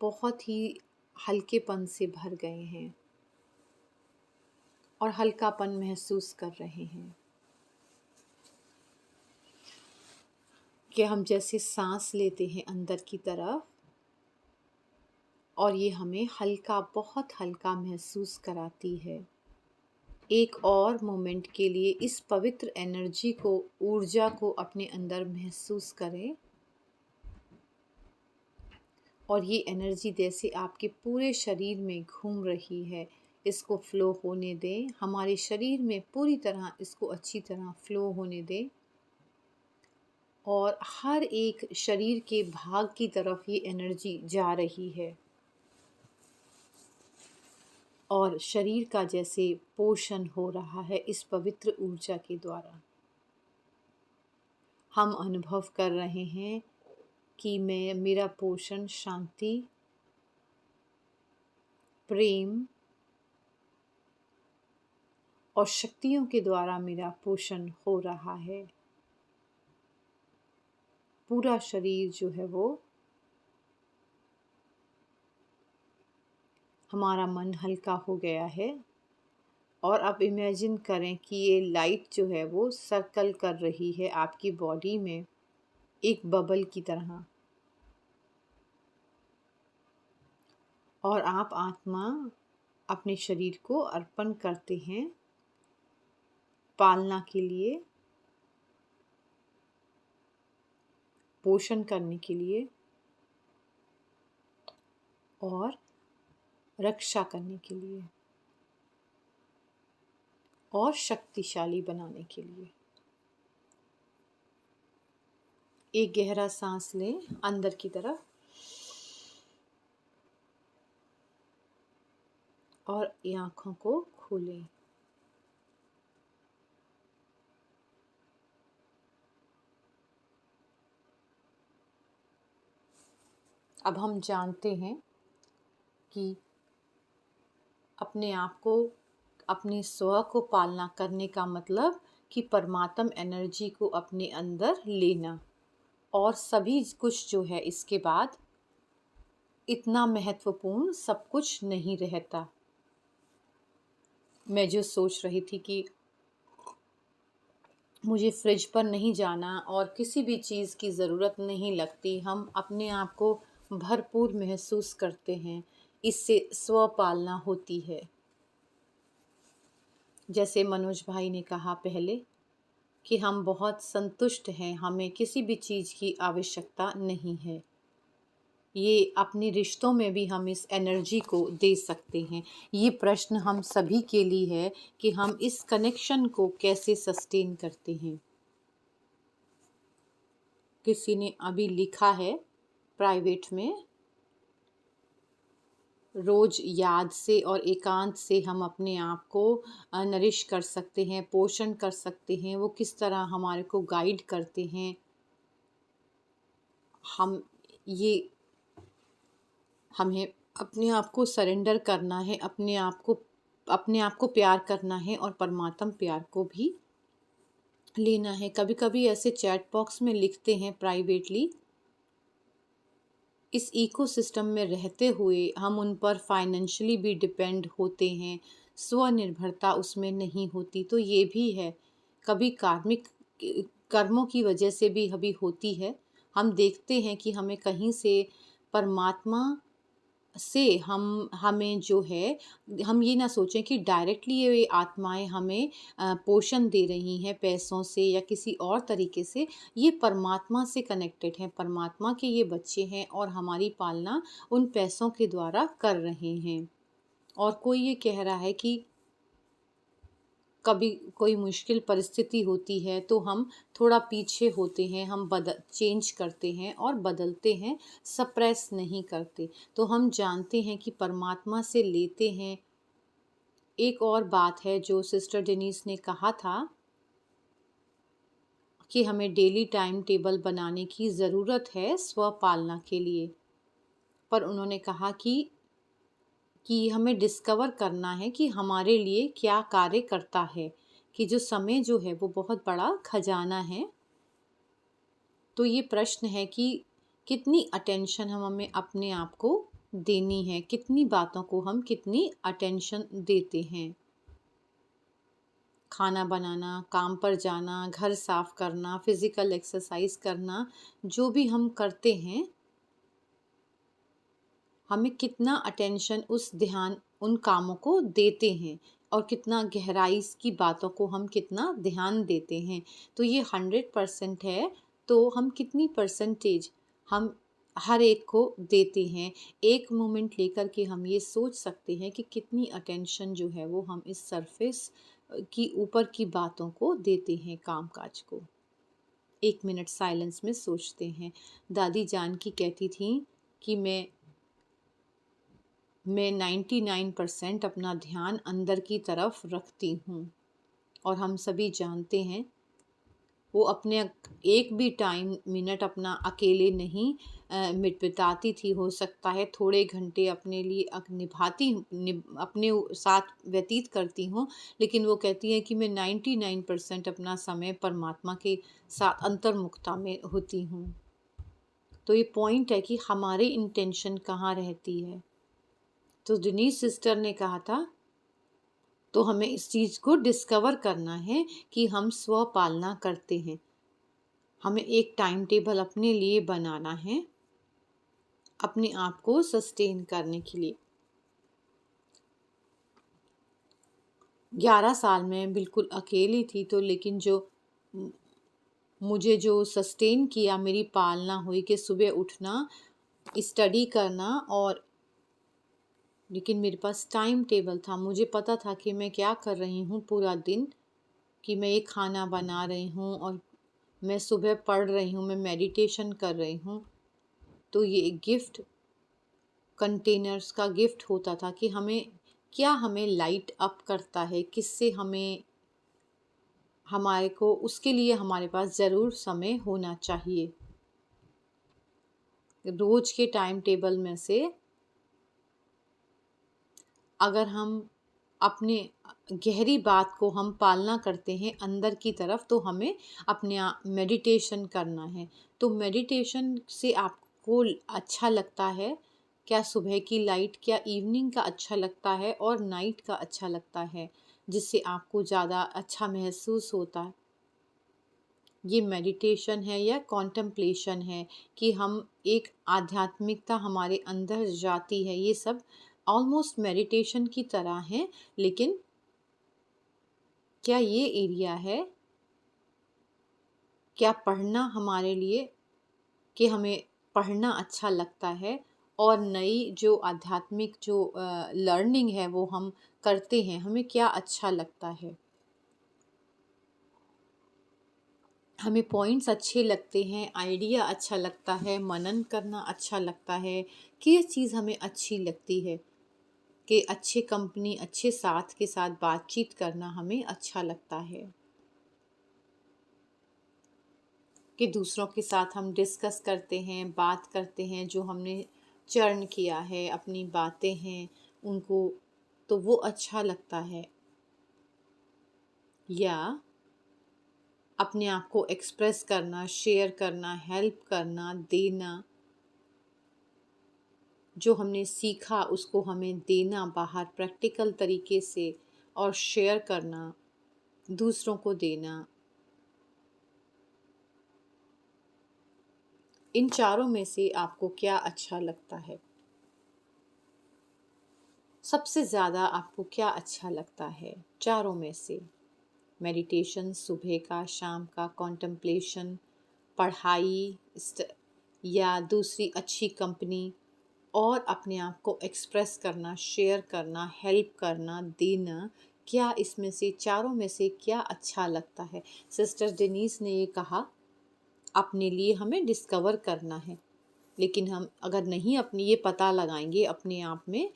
S1: बहुत ही हल्केपन से भर गए हैं और हल्कापन महसूस कर रहे हैं कि हम जैसे सांस लेते हैं अंदर की तरफ और ये हमें हल्का, बहुत हल्का महसूस कराती है। एक और मोमेंट के लिए इस पवित्र एनर्जी को, ऊर्जा को अपने अंदर महसूस करें और ये एनर्जी जैसे आपके पूरे शरीर में घूम रही है, इसको फ्लो होने दें। हमारे शरीर में पूरी तरह इसको अच्छी तरह फ्लो होने दें और हर एक शरीर के भाग की तरफ ये एनर्जी जा रही है और शरीर का जैसे पोषण हो रहा है इस पवित्र ऊर्जा के द्वारा। हम अनुभव कर रहे हैं कि मेरा पोषण शांति, प्रेम और शक्तियों के द्वारा मेरा पोषण हो रहा है। पूरा शरीर जो है वो, हमारा मन हल्का हो गया है और अब इमेजिन करें कि ये लाइट जो है वो सर्कल कर रही है आपकी बॉडी में एक बबल की तरह और आप आत्मा अपने शरीर को अर्पण करते हैं पालना के लिए, पोषण करने के लिए और रक्षा करने के लिए और शक्तिशाली बनाने के लिए। एक गहरा सांस लें अंदर की तरफ और आँखों को खोलें। अब हम जानते हैं कि अपने आप को, अपने स्व को पालना करने का मतलब कि परमात्म एनर्जी को अपने अंदर लेना और सभी कुछ जो है इसके बाद इतना महत्वपूर्ण सब कुछ नहीं रहता। मैं जो सोच रही थी कि मुझे फ्रिज पर नहीं जाना और किसी भी चीज़ की ज़रूरत नहीं लगती, हम अपने आप को भरपूर महसूस करते हैं, इससे स्व पालना होती है। जैसे मनोज भाई ने कहा पहले कि हम बहुत संतुष्ट हैं, हमें किसी भी चीज़ की आवश्यकता नहीं है। ये अपने रिश्तों में भी हम इस एनर्जी को दे सकते हैं। ये प्रश्न हम सभी के लिए है कि हम इस कनेक्शन को कैसे सस्टेन करते हैं। किसी ने अभी लिखा है प्राइवेट में, रोज याद से और एकांत से हम अपने आप को नरिश कर सकते हैं, पोषण कर सकते हैं। वो किस तरह हमारे को गाइड करते हैं। हम ये हमें अपने आप को सरेंडर करना है, अपने आप को प्यार करना है और परमात्म प्यार को भी लेना है। कभी कभी ऐसे चैट बॉक्स में लिखते हैं प्राइवेटली, इस इकोसिस्टम में रहते हुए हम उन पर फाइनेंशियली भी डिपेंड होते हैं, स्वनिर्भरता उसमें नहीं होती। तो ये भी है, कभी कार्मिक कर्मों की वजह से भी अभी होती है। हम देखते हैं कि हमें कहीं से परमात्मा से हम हमें जो है, हम ये ना सोचें कि डायरेक्टली ये आत्माएँ हमें पोषण दे रही हैं पैसों से या किसी और तरीके से। ये परमात्मा से कनेक्टेड हैं, परमात्मा के ये बच्चे हैं और हमारी पालना उन पैसों के द्वारा कर रहे हैं। और कोई ये कह रहा है कि कभी कोई मुश्किल परिस्थिति होती है तो हम थोड़ा पीछे होते हैं, हम चेंज करते हैं और बदलते हैं, सप्रेस नहीं करते। तो हम जानते हैं कि परमात्मा से लेते हैं। एक और बात है जो सिस्टर डेनीस ने कहा था कि हमें डेली टाइम टेबल बनाने की ज़रूरत है स्वपालना के लिए। पर उन्होंने कहा कि हमें डिस्कवर करना है कि हमारे लिए क्या कार्य करता है, कि जो समय जो है वो बहुत बड़ा खजाना है। तो ये प्रश्न है कि कितनी अटेंशन हम हमें अपने आप को देनी है, कितनी बातों को हम कितनी अटेंशन देते हैं। खाना बनाना, काम पर जाना, घर साफ करना, फिजिकल एक्सरसाइज करना, जो भी हम करते हैं, हमें कितना अटेंशन उस ध्यान उन कामों को देते हैं और कितना गहराई की बातों को हम कितना ध्यान देते हैं। तो ये 100% है, तो हम कितनी परसेंटेज हम हर एक को देते हैं। एक मोमेंट लेकर के हम ये सोच सकते हैं कि कितनी अटेंशन जो है वो हम इस सरफेस की ऊपर की बातों को देते हैं, काम-काज को। 1 मिनट साइलेंस में सोचते हैं। दादी जानकी कहती थी कि मैं 99% अपना ध्यान अंदर की तरफ रखती हूँ। और हम सभी जानते हैं वो अपने एक भी टाइम मिनट अपना अकेले नहीं बिताती थी। हो सकता है थोड़े घंटे अपने लिए अपने साथ व्यतीत करती हूँ, लेकिन वो कहती है कि मैं 99% अपना समय परमात्मा के साथ अंतर्मुखता में होती हूँ। तो ये पॉइंट है कि हमारी इंटेंशन कहाँ रहती है। तो डिनीज सिस्टर ने कहा था, तो हमें इस चीज़ को डिस्कवर करना है कि हम स्व पालना करते हैं। हमें एक टाइम टेबल अपने लिए बनाना है, अपने आप को सस्टेन करने के लिए। 11 साल में बिल्कुल अकेली थी, तो लेकिन जो मुझे जो सस्टेन किया, मेरी पालना हुई कि सुबह उठना, स्टडी करना, और लेकिन मेरे पास टाइम टेबल था। मुझे पता था कि मैं क्या कर रही हूँ पूरा दिन, कि मैं ये खाना बना रही हूँ और मैं सुबह पढ़ रही हूँ, मैं मेडिटेशन कर रही हूँ। तो ये एक गिफ्ट, कंटेनर्स का गिफ्ट होता था कि हमें लाइट अप करता है, किससे हमें हमारे को उसके लिए हमारे पास ज़रूर समय होना चाहिए। रोज के टाइम टेबल में से अगर हम अपने गहरी बात को हम पालना करते हैं अंदर की तरफ, तो हमें अपने मेडिटेशन करना है। तो मेडिटेशन से आपको अच्छा लगता है क्या? सुबह की लाइट, क्या इवनिंग का अच्छा लगता है और नाइट का अच्छा लगता है, जिससे आपको ज़्यादा अच्छा महसूस होता है? ये मेडिटेशन है या कॉन्टेम्पलेशन है, कि हम एक आध्यात्मिकता हमारे अंदर जाती है। ये सब ऑलमोस्ट मेडिटेशन की तरह है, लेकिन क्या ये एरिया है, क्या पढ़ना हमारे लिए, कि हमें पढ़ना अच्छा लगता है और नई जो आध्यात्मिक जो लर्निंग है वो हम करते हैं, हमें क्या अच्छा लगता है? हमें पॉइंट्स अच्छे लगते हैं, आइडिया अच्छा लगता है, मनन करना अच्छा लगता है, कि ये चीज़ हमें अच्छी लगती है, कि अच्छे कंपनी, अच्छे साथ के साथ बातचीत करना हमें अच्छा लगता है, कि दूसरों के साथ हम डिस्कस करते हैं, बात करते हैं, जो हमने चर्न किया है, अपनी बातें हैं उनको, तो वो अच्छा लगता है। या अपने आप को एक्सप्रेस करना, शेयर करना, हेल्प करना, देना, जो हमने सीखा उसको हमें देना बाहर प्रैक्टिकल तरीके से, और शेयर करना, दूसरों को देना। इन चारों में से आपको क्या अच्छा लगता है? सबसे ज़्यादा आपको क्या अच्छा लगता है चारों में से? मेडिटेशन सुबह का, शाम का, कॉन्टेम्पलेशन, पढ़ाई या दूसरी अच्छी कंपनी, और अपने आप को एक्सप्रेस करना, शेयर करना, हेल्प करना, देना, क्या इसमें से चारों में से क्या अच्छा लगता है? सिस्टर डेनीस ने ये कहा, अपने लिए हमें डिस्कवर करना है, लेकिन हम अगर नहीं अपनी ये पता लगाएंगे अपने आप में,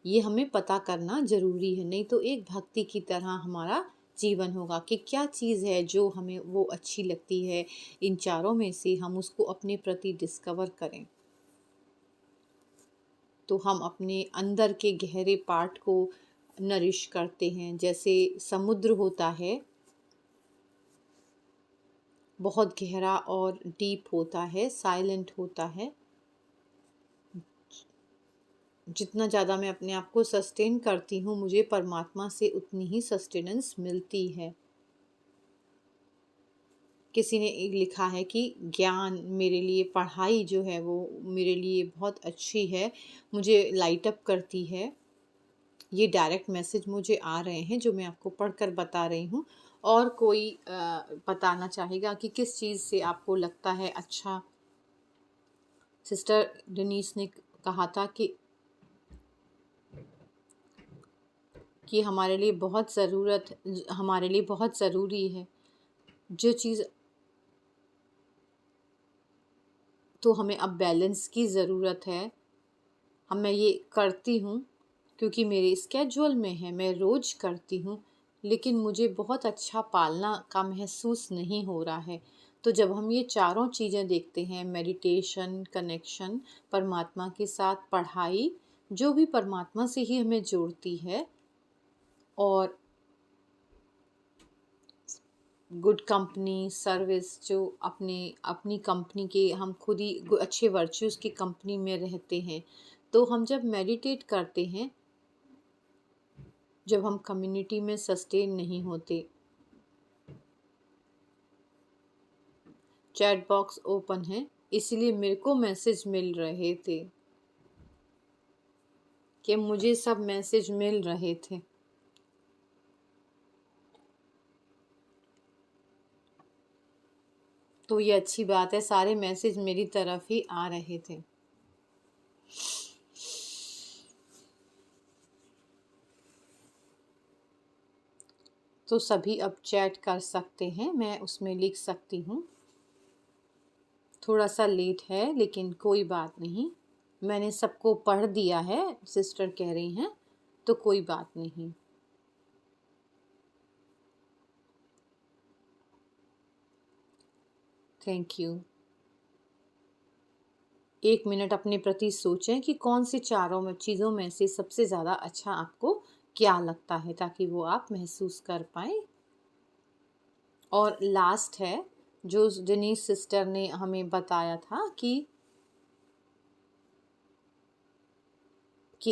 S1: ये हमें पता करना ज़रूरी है, नहीं तो एक भक्ति की तरह हमारा जीवन होगा कि क्या चीज़ है जो हमें वो अच्छी लगती है, इन चारों में से हम उसको अपने प्रति डिस्कवर करें, तो हम अपने अंदर के गहरे पार्ट को नरिश करते हैं। जैसे समुद्र होता है, बहुत गहरा और डीप होता है, साइलेंट होता है। जितना ज़्यादा मैं अपने आप को सस्टेन करती हूँ, मुझे परमात्मा से उतनी ही सस्टेनेंस मिलती है। किसी ने लिखा है कि ज्ञान मेरे लिए, पढ़ाई जो है वो मेरे लिए बहुत अच्छी है, मुझे लाइट अप करती है। ये डायरेक्ट मैसेज मुझे आ रहे हैं जो मैं आपको पढ़कर बता रही हूँ। और कोई बताना चाहेगा कि किस चीज़ से आपको लगता है अच्छा? सिस्टर डेनीस ने कहा था कि हमारे लिए बहुत ज़रूरी है जो चीज़, तो हमें अब बैलेंस की ज़रूरत है। मैं ये करती हूँ क्योंकि मेरे स्केड्यूल में है, मैं रोज़ करती हूँ, लेकिन मुझे बहुत अच्छा पालना का महसूस नहीं हो रहा है। तो जब हम ये चारों चीज़ें देखते हैं, मेडिटेशन, कनेक्शन परमात्मा के साथ, पढ़ाई जो भी परमात्मा से ही हमें जोड़ती है, और गुड कंपनी, सर्विस, जो अपनी कंपनी के हम खुद ही अच्छे वर्च्यूज़ की कंपनी में रहते हैं। तो हम जब मेडिटेट करते हैं, जब हम कम्युनिटी में सस्टेन नहीं होते। चैट बॉक्स ओपन है, इसलिए मेरे को मैसेज मिल रहे थे कि मुझे सब मैसेज मिल रहे थे। तो ये अच्छी बात है, सारे मैसेज मेरी तरफ ही आ रहे थे। तो सभी अब चैट कर सकते हैं, मैं उसमें लिख सकती हूँ। थोड़ा सा लेट है लेकिन कोई बात नहीं, मैंने सबको पढ़ दिया है, सिस्टर कह रही हैं, तो कोई बात नहीं। Thank you. 1 मिनट अपने प्रति सोचें कि कौन सी चारों में चीज़ों में से सबसे ज़्यादा अच्छा आपको क्या लगता है, ताकि वो आप महसूस कर पाएँ। और लास्ट है, जो डेनीस सिस्टर ने हमें बताया था कि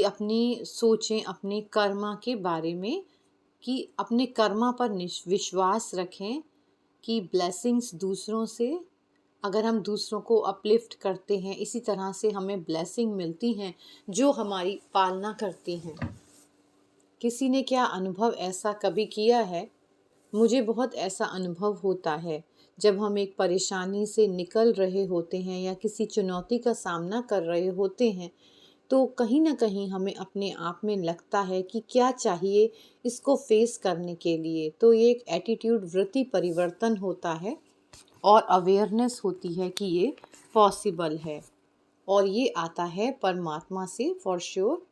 S1: अपनी सोचें अपने कर्मा के बारे में, कि अपने कर्मा पर विश्वास रखें, कि ब्लेसिंग्स दूसरों से, अगर हम दूसरों को अपलिफ्ट करते हैं, इसी तरह से हमें ब्लेसिंग मिलती हैं जो हमारी पालना करती हैं। किसी ने क्या अनुभव ऐसा कभी किया है? मुझे बहुत ऐसा अनुभव होता है, जब हम एक परेशानी से निकल रहे होते हैं या किसी चुनौती का सामना कर रहे होते हैं, तो कहीं न कहीं हमें अपने आप में लगता है कि क्या चाहिए इसको फेस करने के लिए। तो ये एक एटीट्यूड, वृत्ति परिवर्तन होता है, और अवेयरनेस होती है कि ये पॉसिबल है, और ये आता है परमात्मा से फॉर श्योर।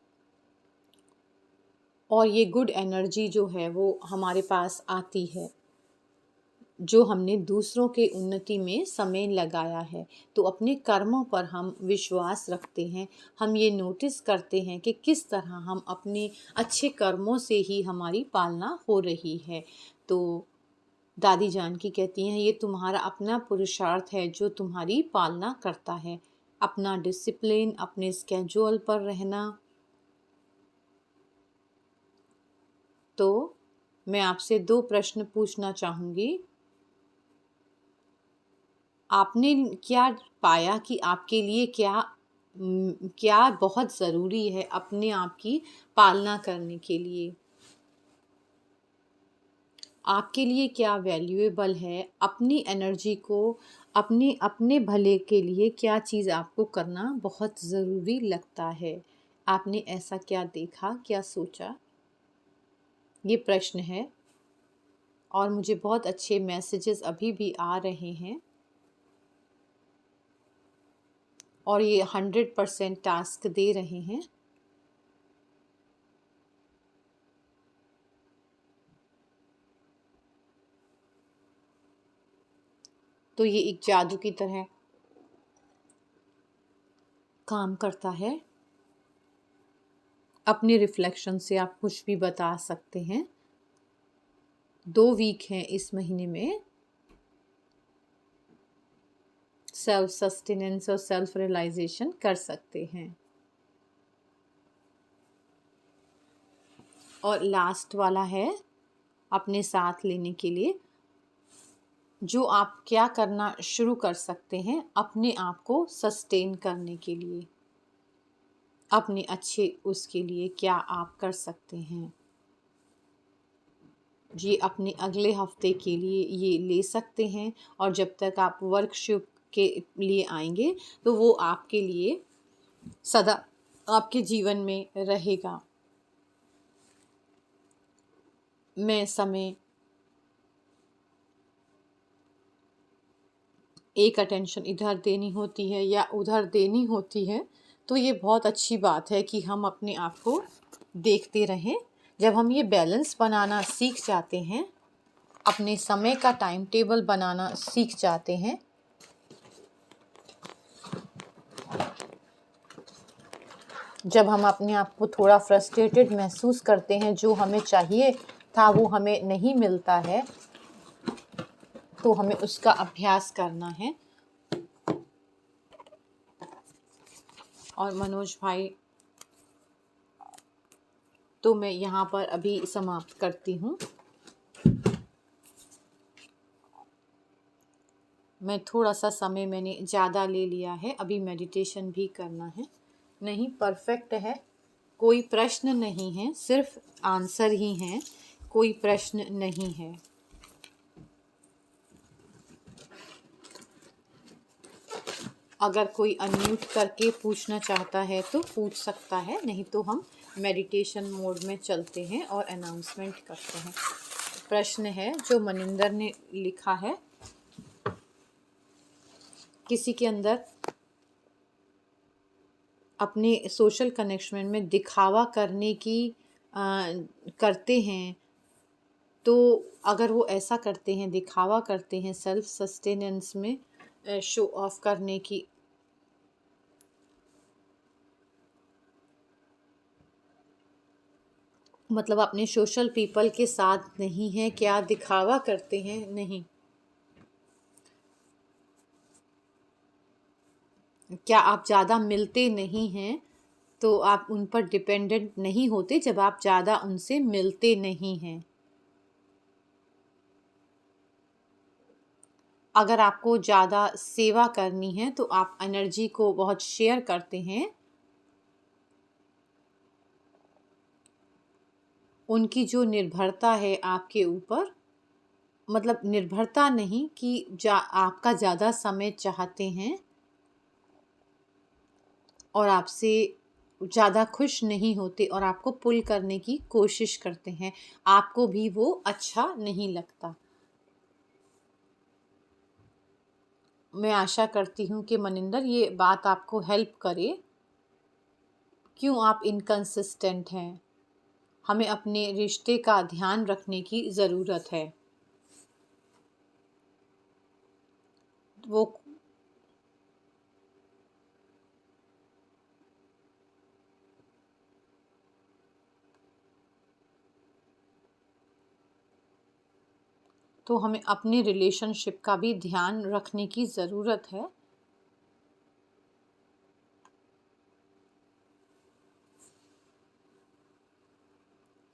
S1: और ये गुड एनर्जी जो है वो हमारे पास आती है, जो हमने दूसरों के उन्नति में समय लगाया है। तो अपने कर्मों पर हम विश्वास रखते हैं, हम ये नोटिस करते हैं कि किस तरह हम अपने अच्छे कर्मों से ही हमारी पालना हो रही है। तो दादी जानकी कहती हैं, ये तुम्हारा अपना पुरुषार्थ है जो तुम्हारी पालना करता है। अपना डिसिप्लिन, अपने स्केड्यूल पर रहना। तो मैं आपसे 2 प्रश्न पूछना चाहूँगी। आपने क्या पाया कि आपके लिए क्या क्या बहुत ज़रूरी है अपने आप की पालना करने के लिए, आपके लिए क्या वैल्यूएबल है, अपनी एनर्जी को अपने अपने भले के लिए क्या चीज़ आपको करना बहुत ज़रूरी लगता है। आपने ऐसा क्या देखा, क्या सोचा? ये प्रश्न है और मुझे बहुत अच्छे मैसेजेस अभी भी आ रहे हैं और ये 100% टास्क दे रहे हैं। तो ये एक जादू की तरह काम करता है। अपने रिफ्लेक्शन से आप कुछ भी बता सकते हैं। 2 वीक हैं इस महीने में, सेल्फ सस्टेनेंस और सेल्फ रियलाइजेशन कर सकते हैं। और लास्ट वाला है अपने साथ लेने के लिए, जो आप क्या करना शुरू कर सकते हैं अपने आप को सस्टेन करने के लिए, अपने अच्छे उसके लिए क्या आप कर सकते हैं। ये अपने अगले हफ्ते के लिए ये ले सकते हैं और जब तक आप वर्कशॉप के लिए आएंगे तो वो आपके लिए सदा आपके जीवन में रहेगा। मैं समय एक अटेंशन इधर देनी होती है या उधर देनी होती है, तो ये बहुत अच्छी बात है कि हम अपने आप को देखते रहें। जब हम ये बैलेंस बनाना सीख जाते हैं, अपने समय का टाइम टेबल बनाना सीख जाते हैं, जब हम अपने आप को थोड़ा फ्रस्ट्रेटेड महसूस करते हैं, जो हमें चाहिए था वो हमें नहीं मिलता है, तो हमें उसका अभ्यास करना है। और मनोज भाई, तो मैं यहाँ पर अभी समाप्त करती हूँ। मैं थोड़ा सा समय मैंने ज़्यादा ले लिया है, अभी मेडिटेशन भी करना है। नहीं परफेक्ट है, कोई प्रश्न नहीं है, सिर्फ आंसर ही हैं, कोई प्रश्न नहीं है। अगर कोई अनम्यूट करके पूछना चाहता है तो पूछ सकता है, नहीं तो हम मेडिटेशन मोड में चलते हैं और अनाउंसमेंट करते हैं। प्रश्न है जो मनिंदर ने लिखा है, किसी के अंदर अपने सोशल कनेक्शन में दिखावा करने की करते हैं, तो अगर वो ऐसा करते हैं, दिखावा करते हैं सेल्फ सस्टेनेंस में, शो ऑफ करने की, मतलब अपने सोशल पीपल के साथ नहीं है, क्या दिखावा करते हैं? नहीं। क्या आप ज़्यादा मिलते नहीं हैं तो आप उन पर डिपेंडेंट नहीं होते, जब आप ज़्यादा उनसे मिलते नहीं हैं। अगर आपको ज़्यादा सेवा करनी है तो आप एनर्जी को बहुत शेयर करते हैं, उनकी जो निर्भरता है आपके ऊपर, मतलब निर्भरता नहीं कि आपका ज़्यादा समय चाहते हैं और आपसे ज़्यादा खुश नहीं होते और आपको पुल करने की कोशिश करते हैं, आपको भी वो अच्छा नहीं लगता। मैं आशा करती हूँ कि मनिंदर ये बात आपको हेल्प करे। क्यों आप इनकंसिस्टेंट हैं? हमें अपने रिश्ते का ध्यान रखने की ज़रूरत है। वो तो हमें अपने रिलेशनशिप का भी ध्यान रखने की ज़रूरत है।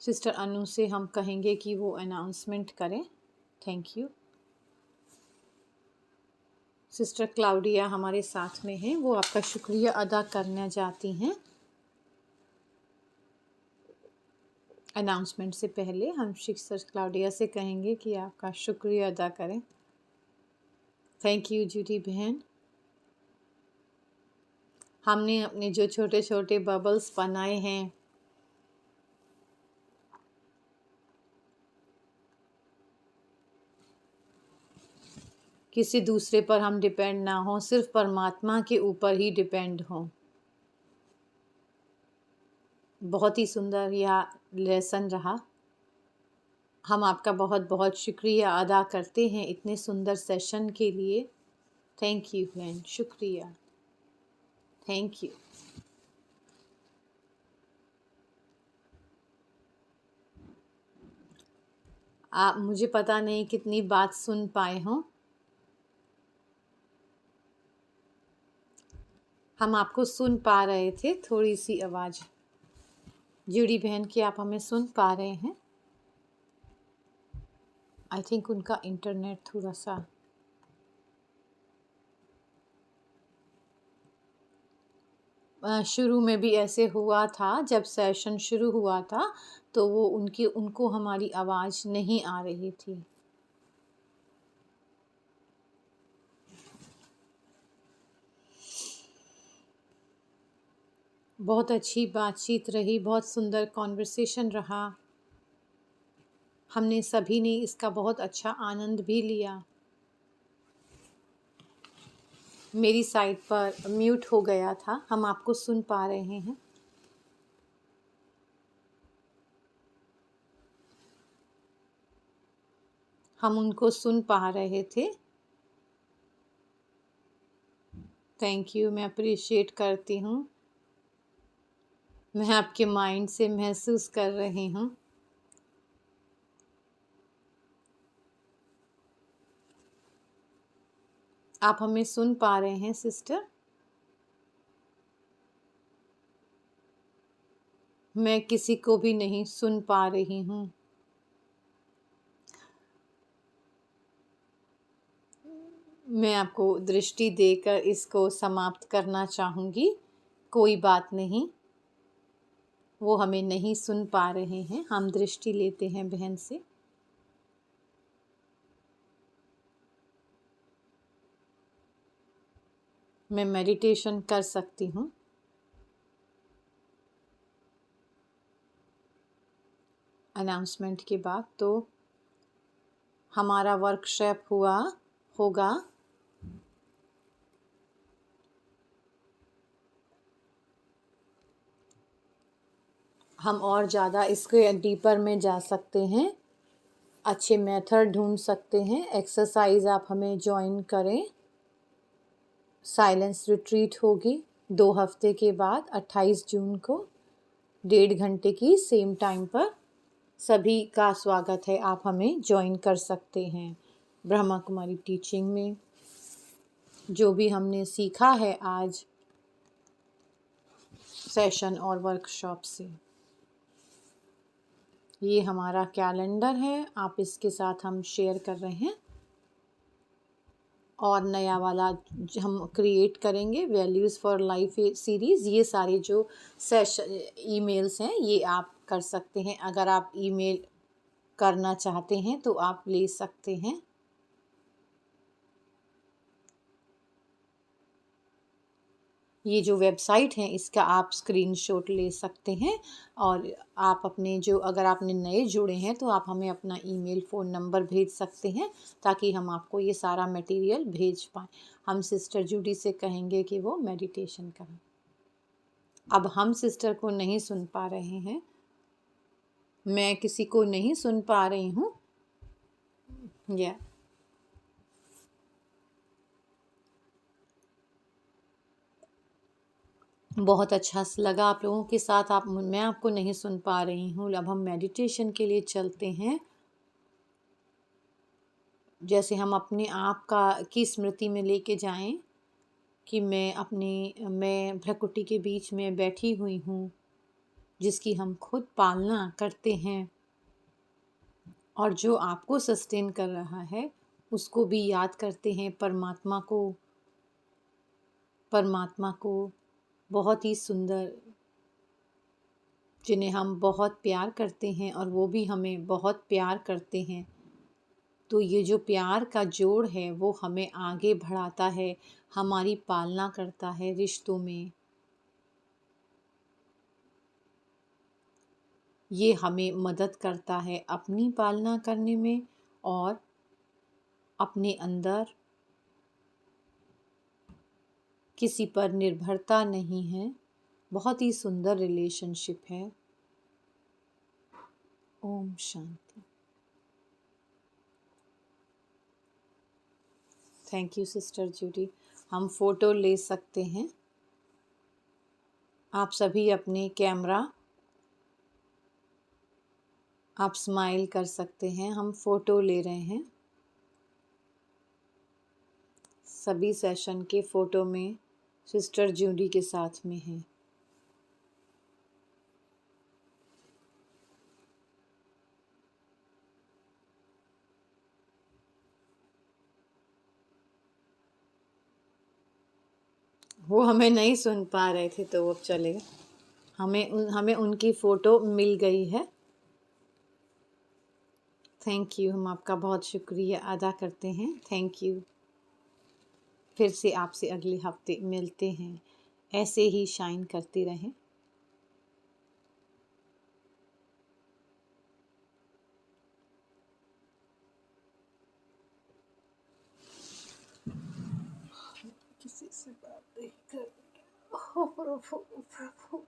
S1: सिस्टर अनु से हम कहेंगे कि वो अनाउंसमेंट करें। Thank you. सिस्टर क्लाउडिया हमारे साथ में हैं, वो आपका शुक्रिया अदा करना चाहती हैं। अनाउंसमेंट से पहले हम सिस्टर क्लाउडिया से कहेंगे कि आपका शुक्रिया अदा करें। थैंक यू जूडी बहन। हमने अपने जो छोटे छोटे बबल्स बनाए हैं, किसी दूसरे पर हम डिपेंड ना हो, सिर्फ परमात्मा के ऊपर ही डिपेंड हो। बहुत ही सुंदर यह लेसन रहा। हम आपका बहुत बहुत शुक्रिया अदा करते हैं इतने सुंदर सेशन के लिए। थैंक यू बहन, शुक्रिया, थैंक यू। आप मुझे पता नहीं कितनी बात सुन पाए हों। हम आपको सुन पा रहे थे, थोड़ी सी आवाज़। जूडी बहन की आप हमें सुन पा रहे हैं? आई थिंक उनका इंटरनेट थोड़ा सा शुरू में भी ऐसे हुआ था। जब सेशन शुरू हुआ था तो वो उनको हमारी आवाज़ नहीं आ रही थी। बहुत अच्छी बातचीत रही, बहुत सुंदर कॉन्वर्सेशन रहा। हमने सभी ने इसका बहुत अच्छा आनंद भी लिया। मेरी साइड पर म्यूट हो गया था, हम आपको सुन पा रहे हैं। हम उनको सुन पा रहे थे। थैंक यू, मैं अप्रिशिएट करती हूँ। मैं आपके माइंड से महसूस कर रही हूँ। आप हमें सुन पा रहे हैं सिस्टर? मैं किसी को भी नहीं सुन पा रही हूँ। मैं आपको दृष्टि देकर इसको समाप्त करना चाहूँगी। कोई बात नहीं, वो हमें नहीं सुन पा रहे हैं। हम दृष्टि लेते हैं बहन से। मैं मेडिटेशन कर सकती हूँ। अनाउंसमेंट के बाद तो हमारा वर्कशॉप होगा हम और ज़्यादा इसके डीपर में जा सकते हैं, अच्छे मेथड ढूंढ सकते हैं। एक्सरसाइज आप हमें ज्वाइन करें। साइलेंस रिट्रीट होगी 2 हफ्ते के बाद 28 जून को 1.5 घंटे की सेम टाइम पर। सभी का स्वागत है, आप हमें ज्वाइन कर सकते हैं। ब्रह्मा कुमारी टीचिंग में जो भी हमने सीखा है आज सेशन और वर्कशॉप से, ये हमारा कैलेंडर है, आप इसके साथ हम शेयर कर रहे हैं। और नया वाला हम क्रिएट करेंगे, वैल्यूज़ फॉर लाइफ सीरीज़। ये सारे जो सेशन ईमेल्स हैं ये आप कर सकते हैं। अगर आप ईमेल करना चाहते हैं तो आप ले सकते हैं। ये जो वेबसाइट है इसका आप स्क्रीनशॉट ले सकते हैं। और आप अपने जो, अगर आपने नए जुड़े हैं तो आप हमें अपना ईमेल फ़ोन नंबर भेज सकते हैं ताकि हम आपको ये सारा मटेरियल भेज पाएँ। हम सिस्टर जूडी से कहेंगे कि वो मेडिटेशन करें। अब हम सिस्टर को नहीं सुन पा रहे हैं। मैं किसी को नहीं सुन पा रही हूँ। या बहुत अच्छा लगा आप लोगों के साथ। मैं आपको नहीं सुन पा रही हूँ। अब हम मेडिटेशन के लिए चलते हैं। जैसे हम अपने आप की स्मृति में लेके जाएं कि मैं भ्रकुटी के बीच में बैठी हुई हूँ जिसकी हम खुद पालना करते हैं और जो आपको सस्टेन कर रहा है उसको भी याद करते हैं, परमात्मा को बहुत ही सुंदर, जिन्हें हम बहुत प्यार करते हैं और वो भी हमें बहुत प्यार करते हैं। तो ये जो प्यार का जोड़ है वो हमें आगे बढ़ाता है, हमारी पालना करता है रिश्तों में। ये हमें मदद करता है अपनी पालना करने में, और अपने अंदर किसी पर निर्भरता नहीं है। बहुत ही सुंदर रिलेशनशिप है। ओम शांति। Thank you sister Judy. हम फ़ोटो ले सकते हैं। आप सभी अपने कैमरा, आप स्माइल कर सकते हैं। हम फ़ोटो ले रहे हैं। सभी सेशन के फ़ोटो में सिस्टर जूडी के साथ में हैं। वो हमें नहीं सुन पा रहे थे तो वो अब चलेगा। हमें उनकी फ़ोटो मिल गई है। Thank you. हम आपका बहुत शुक्रिया अदा करते हैं। Thank you. फिर से आपसे अगले हफ्ते मिलते हैं। ऐसे ही शाइन करते रहें। किसी से बात नहीं कर। ओ प्रभु, प्रभु।